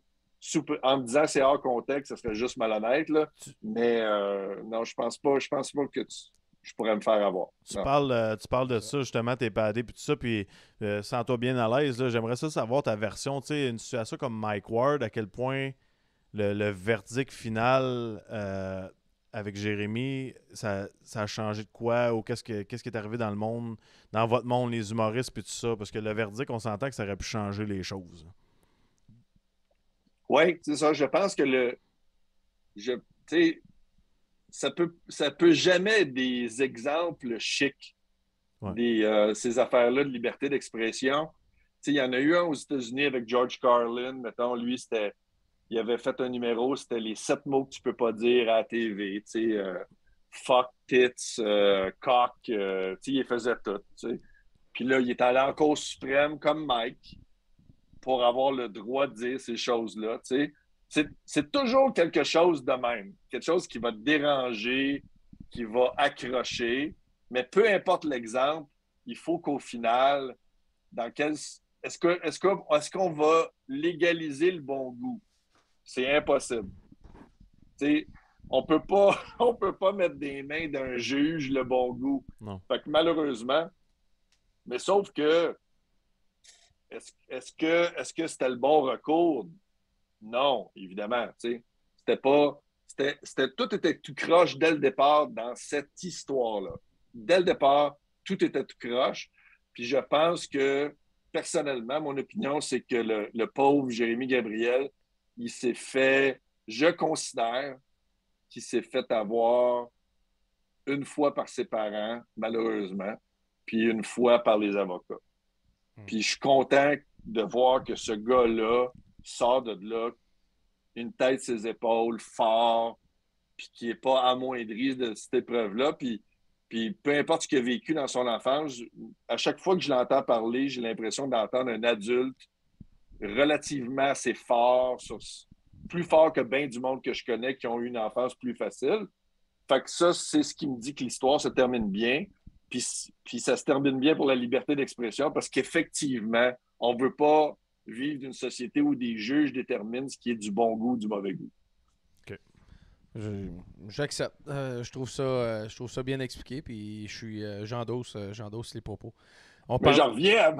en me disant que c'est hors contexte, ça serait juste malhonnête, là. Mais non, je pense pas que je pourrais me faire avoir. Tu parles de ça, justement, t'es padé, puis tout ça, puis sens-toi bien à l'aise. Là. J'aimerais ça savoir ta version, tu sais, une situation comme Mike Ward, à quel point le verdict final avec Jérémy, ça a changé de quoi, ou qu'est-ce qui est arrivé dans le monde, dans votre monde, les humoristes, puis tout ça, parce que le verdict, on s'entend que ça aurait pu changer les choses. Oui, c'est ça. Je pense que tu sais, ça peut jamais être des exemples chics, ces affaires-là de liberté d'expression. Il y en a eu un aux États-Unis avec George Carlin, mettons, lui, il avait fait un numéro, c'était les 7 mots que tu peux pas dire à la TV, fuck, tits, cock, il faisait tout, t'sais. Puis là, il est allé en Cour suprême, comme Mike, pour avoir le droit de dire ces choses-là, c'est toujours quelque chose de même. Quelque chose qui va te déranger, qui va accrocher. Mais peu importe l'exemple, il faut qu'au final, est-ce qu'on va légaliser le bon goût? C'est impossible. On peut pas mettre des mains d'un juge le bon goût. Non. Fait que malheureusement, mais sauf que est-ce que c'était le bon recours? Non, évidemment. Tout était tout croche dès le départ dans cette histoire-là. Dès le départ, tout était tout croche. Puis je pense que, personnellement, mon opinion, c'est que le pauvre Jérémy Gabriel, je considère qu'il s'est fait avoir une fois par ses parents, malheureusement, puis une fois par les avocats. Puis je suis content de voir que ce gars-là sort de là, une tête sur ses épaules, fort, puis qui n'est pas amoindri de cette épreuve-là. Puis peu importe ce qu'il a vécu dans son enfance, à chaque fois que je l'entends parler, j'ai l'impression d'entendre un adulte relativement assez fort, plus fort que bien du monde que je connais qui ont eu une enfance plus facile. Fait que ça, c'est ce qui me dit que l'histoire se termine bien. Puis ça se termine bien pour la liberté d'expression parce qu'effectivement, on ne veut pas vivre d'une société où des juges déterminent ce qui est du bon goût ou du mauvais goût. OK. J'accepte. Je trouve ça bien expliqué, puis j'endosse les propos. Mais j'en reviens à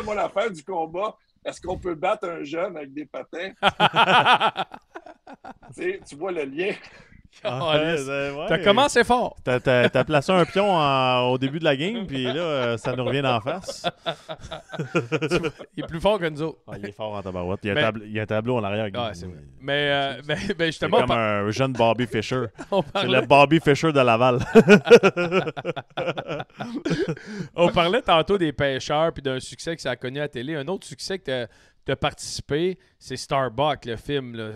mon affaire du combat. Est-ce qu'on peut battre un jeune avec des patins? Tu vois le lien? T'as commencé fort. T'as placé un pion au début de la game, puis là, ça nous revient d'en face. Il est plus fort que nous autres. Il est fort en tabarouette. Il y a un tableau en arrière. C'est vrai. Mais justement... C'est comme un jeune Bobby Fischer. C'est le Bobby Fischer de Laval. On parlait tantôt des pêcheurs puis d'un succès que ça a connu à la télé. Un autre succès que tu as participé, c'est Starbuck, le film. Là.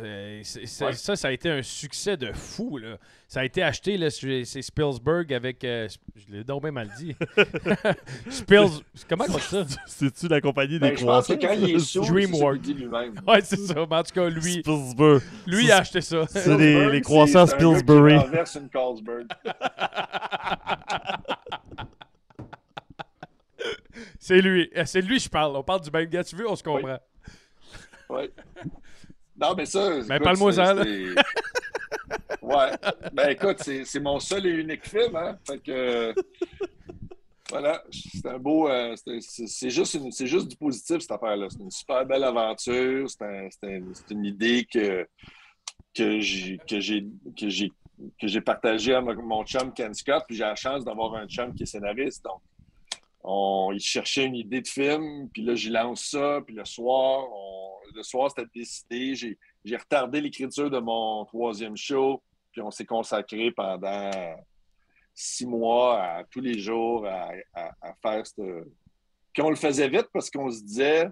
Ça a été un succès de fou. Là. Ça a été acheté, là, c'est Spielberg avec... je l'ai donc bien mal dit. Comment on dit ça? C'est-tu la compagnie des croissants? Je pense que quand il est sous, DreamWorks. C'est lui-même. Ouais, c'est ça. Mais en tout cas, lui, Spielberg. Lui il a acheté ça. C'est les croissants Spilsbury. Il renverse une Carlsberg. C'est lui. C'est de lui que je parle. On parle du même gars. Tu veux, on se comprend. Oui. Non, mais ça... Mais parle-moi-en, là. Ouais. Ben écoute, c'est mon seul et unique film, hein. Fait que... Voilà. C'est un beau... c'est juste du positif, cette affaire-là. C'est une super belle aventure. C'est une idée que j'ai partagée avec mon chum Ken Scott, puis j'ai la chance d'avoir un chum qui est scénariste, donc il cherchait une idée de film, puis là, j'y lance ça, puis le soir, c'était décidé. J'ai retardé l'écriture de mon 3e show, puis on s'est consacré pendant 6 mois, tous les jours, à faire Puis on le faisait vite parce qu'on se disait,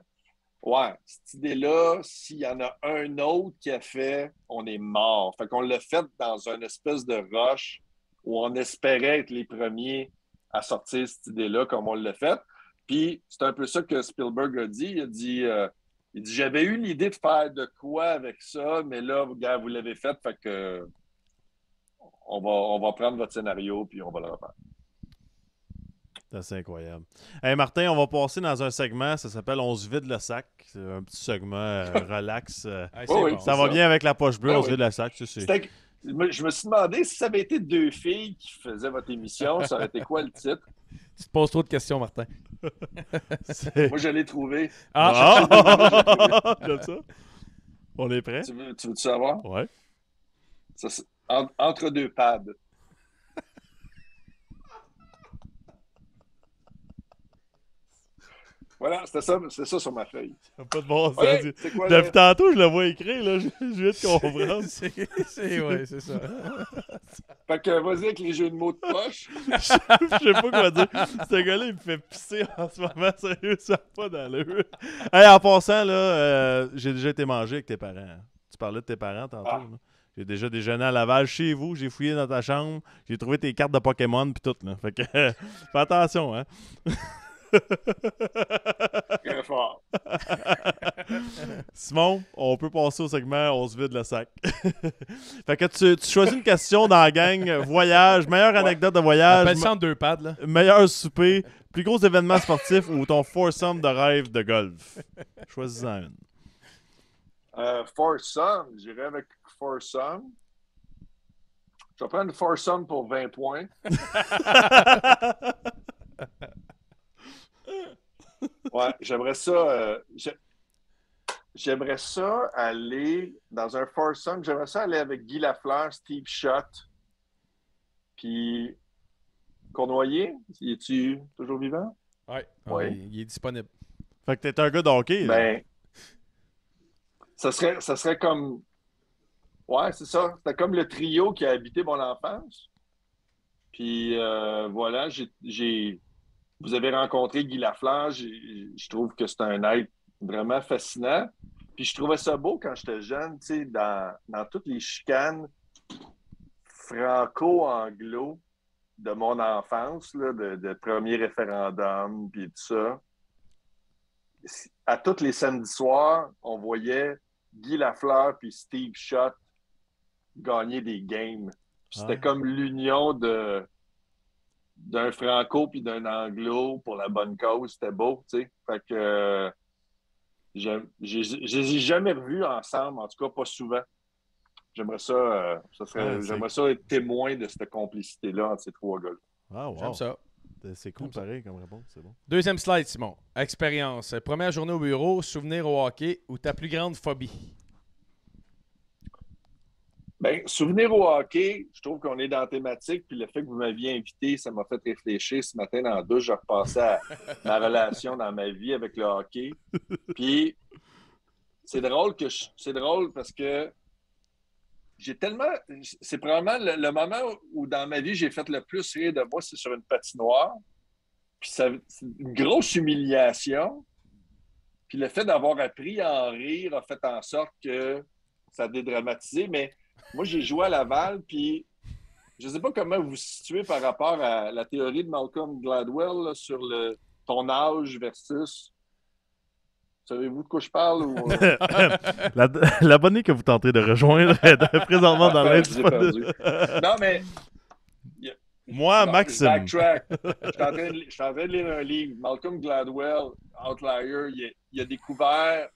ouais, cette idée-là, s'il y en a un autre qui a fait, on est mort. Fait qu'on l'a fait dans une espèce de rush où on espérait être les premiers à sortir cette idée-là comme on l'a fait. Puis c'est un peu ça que Spielberg a dit. Il dit j'avais eu l'idée de faire de quoi avec ça, mais là, gars, vous l'avez fait que on va prendre votre scénario puis on va le refaire. C'est assez incroyable. Hey Martin, on va passer dans un segment, ça s'appelle On se vide le sac. C'est un petit segment relax. C'est Oui, bon. Ça va bien avec la poche bleue, Ah on se oui. vide le sac. Je me suis demandé si ça avait été deux filles qui faisaient votre émission, ça aurait été quoi le titre? Tu te poses trop de questions, Martin. Moi, je l'ai trouvé. Ah! Comme ça. On est prêt? Tu veux savoir? Ouais. Ça, c'est entre deux pads. Voilà, c'était ça sur ma feuille. Pas de bon sens. Ouais, c'est quoi, Depuis tantôt, je le vois écrire, là. Je viens de comprendre. c'est ça. Fait que vas-y avec les jeux de mots de poche. Je sais pas quoi dire. Ce gars-là, il me fait pisser en ce moment. Sérieux, ça n'a pas d'allure. Hey, en passant, là, j'ai déjà été manger avec tes parents. Tu parlais de tes parents tantôt. Ah. Là. J'ai déjà déjeuné à Laval chez vous. J'ai fouillé dans ta chambre. J'ai trouvé tes cartes de Pokémon puis tout. Là. Fait que fais attention, hein. Très fort. Simon, on peut passer au segment On se vide le sac. Fait que tu choisis une question dans la gang. Voyage, meilleure anecdote de voyage. Appelle ça en deux pads, là. Meilleur souper, plus gros événement sportif ou ton foursome de rêve de golf. Choisis-en une. Foursome, j'irai avec foursome. Je vais prendre foursome pour 20 points. Ouais, j'aimerais ça. J'aimerais ça aller dans un foursome. J'aimerais ça aller avec Guy Lafleur, Steve Schott, puis Cournoyer. Es-tu toujours vivant? Ouais. Ouais. Il est disponible. Fait que t'es un gars de hockey. Là. Ben, ça serait comme. Ouais, c'est ça. C'était comme le trio qui a habité mon enfance. Puis voilà, vous avez rencontré Guy Lafleur. Je trouve que c'est un être vraiment fascinant. Puis je trouvais ça beau quand j'étais jeune, tu sais, dans toutes les chicanes franco-anglo de mon enfance, là, de premier référendum, puis tout ça. À tous les samedis soirs, on voyait Guy Lafleur puis Steve Schott gagner des games. C'était comme l'union d'un franco puis d'un anglo pour la bonne cause. C'était beau, tu sais. Fait que je les ai jamais revus ensemble, en tout cas pas souvent. J'aimerais ça, j'aimerais ça être témoin de cette complicité-là entre ces trois gars-là. Ah, wow. J'aime ça. C'est cool, pareil, comme réponse. C'est bon. Deuxième slide, Simon. Expérience. Première journée au bureau, souvenir au hockey ou ta plus grande phobie? Bien, souvenir au hockey, je trouve qu'on est dans la thématique, puis le fait que vous m'aviez invité, ça m'a fait réfléchir. Ce matin, dans la douche, je repassais à ma relation dans ma vie avec le hockey. Puis, c'est drôle parce que j'ai tellement... C'est probablement le moment où dans ma vie, j'ai fait le plus rire de moi, c'est sur une patinoire. Puis, c'est une grosse humiliation. Puis, le fait d'avoir appris à en rire a fait en sorte que ça a dédramatisé, mais moi, j'ai joué à Laval, puis je ne sais pas comment vous vous situez par rapport à la théorie de Malcolm Gladwell là, sur ton âge versus... Savez-vous de quoi je parle? Ou... L'abonné que vous tentez de rejoindre est présentement dans l'indisponible. Non, mais... Moi, Maxime. Backtrack. Je suis en train de lire un livre. Malcolm Gladwell, Outlier, il a découvert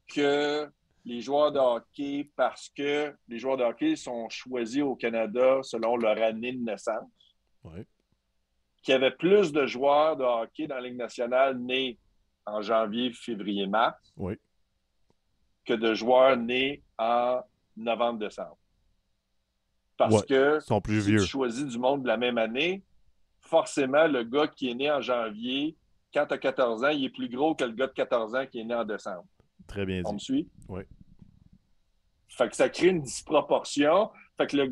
que les joueurs de hockey, parce que les joueurs de hockey sont choisis au Canada selon leur année de naissance. Oui. Qu'il y avait plus de joueurs de hockey dans la Ligue nationale nés en janvier, février, mars oui. que de joueurs nés en novembre, décembre. Parce que sont plus si vieux. tu choisis du monde de la même année, forcément, le gars qui est né en janvier, quand tu as 14 ans, il est plus gros que le gars de 14 ans qui est né en décembre. Très bien dit. On me suit? Oui. Fait que ça crée une disproportion. Fait que le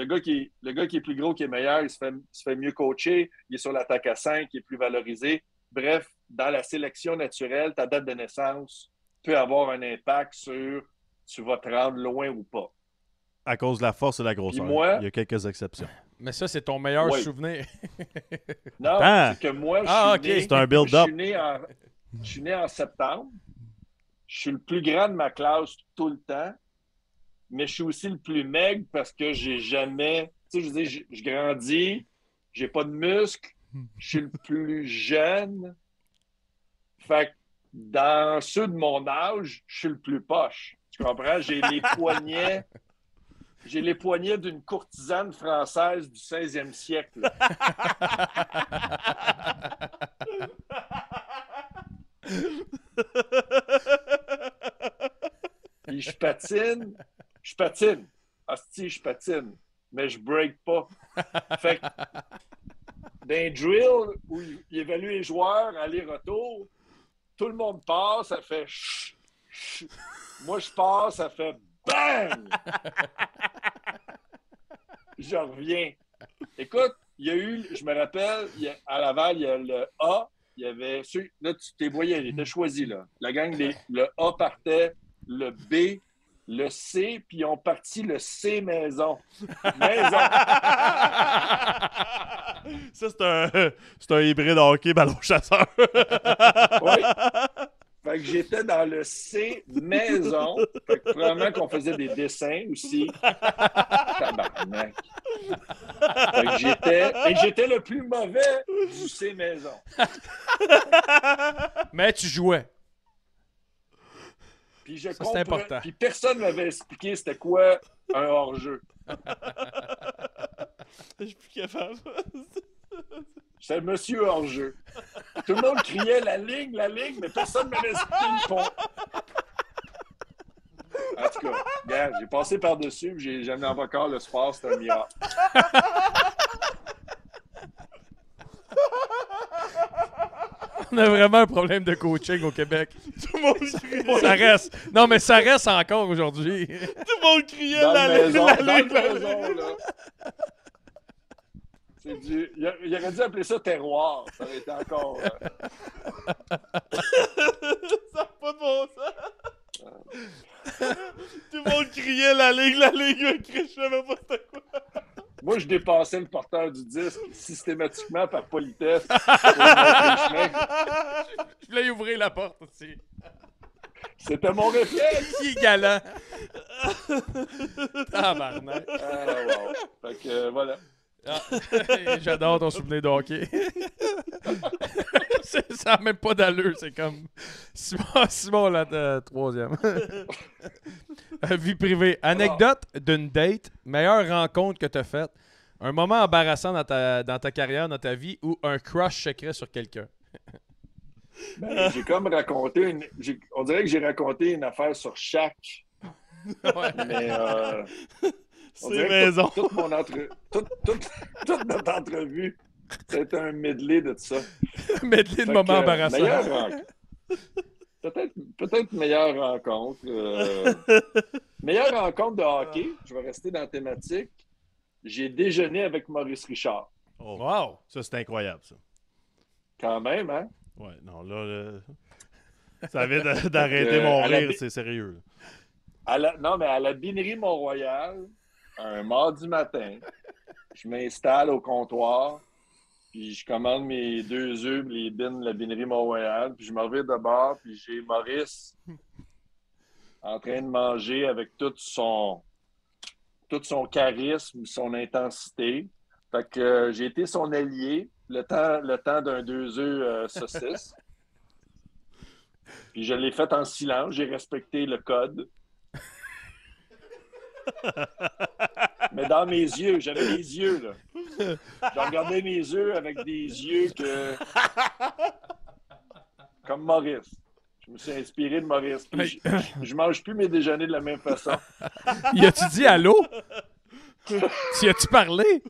gars qui est plus gros, qui est meilleur, il se fait mieux coacher, il est sur l'attaque à 5, il est plus valorisé. Bref, dans la sélection naturelle, ta date de naissance peut avoir un impact sur tu vas te rendre loin ou pas. À cause de la force et de la grosseur. Moi, il y a quelques exceptions. Mais ça, c'est ton meilleur Oui. souvenir. Non, Attends. c'est que moi, c'est un build-up. Je suis né en septembre. Je suis le plus grand de ma classe tout le temps. Mais je suis aussi le plus maigre parce que j'ai jamais... Tu sais, je veux dire, je grandis, j'ai pas de muscles, je suis le plus jeune. Fait que dans ceux de mon âge, je suis le plus poche. Tu comprends? J'ai les poignets d'une courtisane française du 16e siècle. Puis je patine. Hostie, je patine. Mais je break pas. Fait que d'un drill où il évalue les joueurs, aller-retour, tout le monde passe, ça fait chut, chut. Moi, je passe, ça fait bang! Je reviens. Écoute, il y a eu, je me rappelle, à Laval, il y a le A, il y avait ceux, là, tu t'es voyé, il était choisi, là. La gang, le A partait, le B, le C, puis ils ont parti le C maison. Maison! Ça, c'est un hybride hockey ballon chasseur. Oui. Fait que j'étais dans le C maison. Fait que probablement qu'on faisait des dessins aussi. Tabarnak. Fait que j'étais le plus mauvais du C maison. Mais tu jouais. Puis je Ça, c'est important. Puis personne ne m'avait expliqué c'était quoi un hors-jeu. Je suis plus capable. C'était monsieur hors-jeu. Tout le monde criait la ligne, mais personne ne m'avait expliqué le pont. En tout cas, regarde, j'ai passé par-dessus, puis j'ai jamais encore le sport, c'est un miracle. On a vraiment un problème de coaching au Québec. Tout le monde criait. Ça reste. Non, mais ça reste encore aujourd'hui. Tout le monde criait Dans la la ligne, maison, la dans ligne, la la ligne. maison, là. C'est du... Il aurait dû appeler ça terroir. Ça aurait été encore... Ça n'a pas de bon sens. Tout le monde criait la ligne, je savais pas c'était quoi. Moi, je dépassais le porteur du disque systématiquement par politesse. Pour montrer le chemin. Je voulais y ouvrir la porte aussi. C'était mon réflexe. Qui est galant. Tabarnak. Ah, wow. Fait que voilà. Ah, j'adore ton souvenir de hockey. Ça n'a même pas d'allure, c'est comme Simon la troisième. Vie privée. Anecdote d'une date, meilleure rencontre que tu as faite, un moment embarrassant dans ta carrière, dans ta vie, ou un crush secret sur quelqu'un. Ben, j'ai comme raconté on dirait que j'ai raconté une affaire sur chaque. Ouais. Mais on C'est dirait que maison. toute notre entrevue, c'était un medley de tout ça. Medley de Fait moments que, embarrassants. meilleure rencontre. Peut-être meilleure rencontre. Meilleure rencontre de hockey. Je vais rester dans la thématique. J'ai déjeuné avec Maurice Richard. Oh, Wow. ça, c'est incroyable, ça. Quand même, hein? Ouais, non, là ça vient d'arrêter Donc, mon à la rire, bi- c'est sérieux. Non, mais à la Binerie Mont-Royal, un mardi matin, je m'installe au comptoir, puis je commande mes 2 œufs, les bines de la Binerie Mont-Royal, puis je me reviens de bord, puis j'ai Maurice en train de manger avec tout son charisme, son intensité. Fait que j'ai été son allié le temps d'un 2 œufs saucisse. Puis je l'ai fait en silence, j'ai respecté le code. Mais dans mes yeux, j'avais les yeux, là. J'ai regardé mes yeux avec des yeux comme Maurice. Je me suis inspiré de Maurice. Puis je mange plus mes déjeuners de la même façon. Y a-tu dit allô? Y a-tu parlé?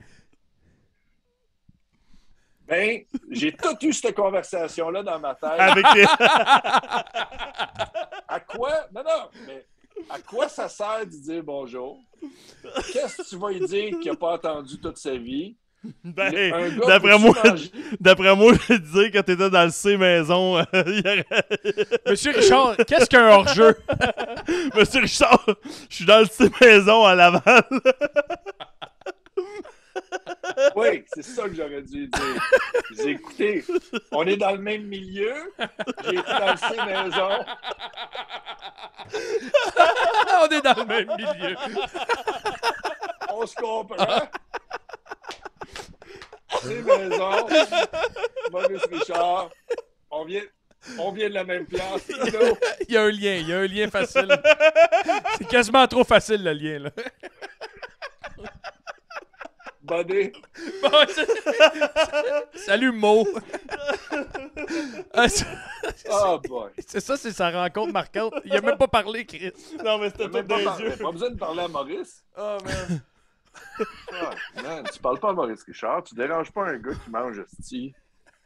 Ben, j'ai tout eu cette conversation-là dans ma tête. Avec les... À quoi? Non, mais à quoi ça sert de dire bonjour? Qu'est-ce que tu vas lui dire qu'il n'a pas entendu toute sa vie? Ben, Un gars d'après peut-tu moi, manger? je vais te dire que t'étais dans le C maison. Monsieur Richard, qu'est-ce qu'un hors-jeu? Monsieur Richard, je suis dans le C maison à Laval. Oui, c'est ça que j'aurais dû dire. J'ai écouté, on est dans le même milieu. J'ai été dans le C-Maison. On est dans le même milieu. On se comprend. C-Maison. Maurice Richard, on vient de la même place. Il y a un lien facile. C'est quasiment trop facile, le lien, là. Buddy. Bon, salut, Mo. Oh boy. C'est ça, c'est sa rencontre marquante. Il a même pas parlé, Chris. Non, mais c'était tout dans les yeux. Pas besoin de parler à Maurice. Oh, man. Ah, man, tu parles pas à Maurice Richard. Tu déranges pas un gars qui mange sti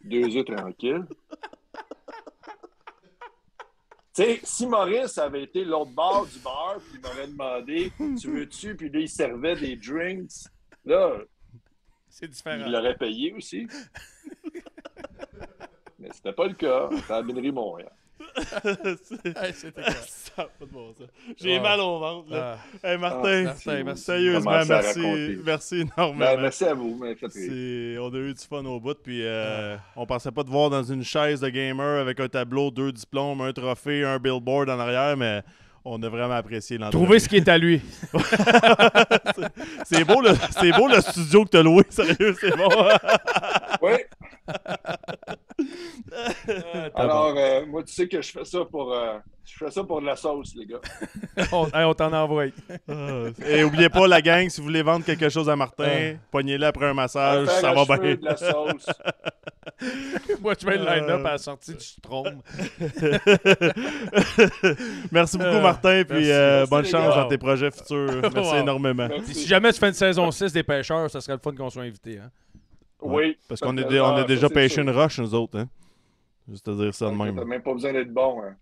2 œufs tranquille. Tu sais, si Maurice avait été l'autre bord du bar, puis il m'aurait demandé tu veux-tu, puis là, il servait des drinks, là, C'est différent. il l'aurait payé aussi. Mais c'était pas le cas. C'était à la Binerie Montréal. C'était clair. Ça a pas de bon sens. J'ai Ah. mal au ventre. Là. Hey, Martin, Martin, sérieusement, Commencez à merci. raconter. Merci énormément. Merci à vous. Mais faites rire. On a eu du fun au bout, puis on pensait pas te voir dans une chaise de gamer avec un tableau, 2 diplômes, un trophée, un billboard en arrière, mais on a vraiment apprécié l'entrevue. Trouver ce qui est à lui. C'est beau, le studio que t'as loué, sérieux, c'est bon. Oui. Ah, Alors, moi, tu sais que je fais ça pour de la sauce, les gars. on t'en envoie. Et oubliez pas, la gang, si vous voulez vendre quelque chose à Martin, pognez-le après un massage, Faire ça à va cheveux, bien. de la sauce. Moi, je mets le line-up à la sortie du Strom. Merci beaucoup, Martin, puis Merci, bonne les chance gars. dans tes projets futurs. Merci Wow. énormément. Puis Merci. si jamais tu fais une saison 6 des pêcheurs, ça serait le fun qu'on soit invité. Hein? Oui. Parce qu'on Ça, on a ça, déjà c'est pêché sûr. une roche, nous autres. Hein? Juste à dire ça de T'as même. même pas besoin d'être bon. Hein.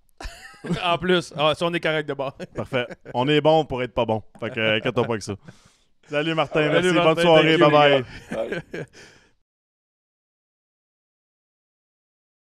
En plus, ça, on est correct de bord. Parfait. On est bon pour être pas bon. Fait que inquiète-toi pas que ça. Salut Martin, Salut, merci. Martin, Bonne soirée. thank you, Bye bye. Ouais.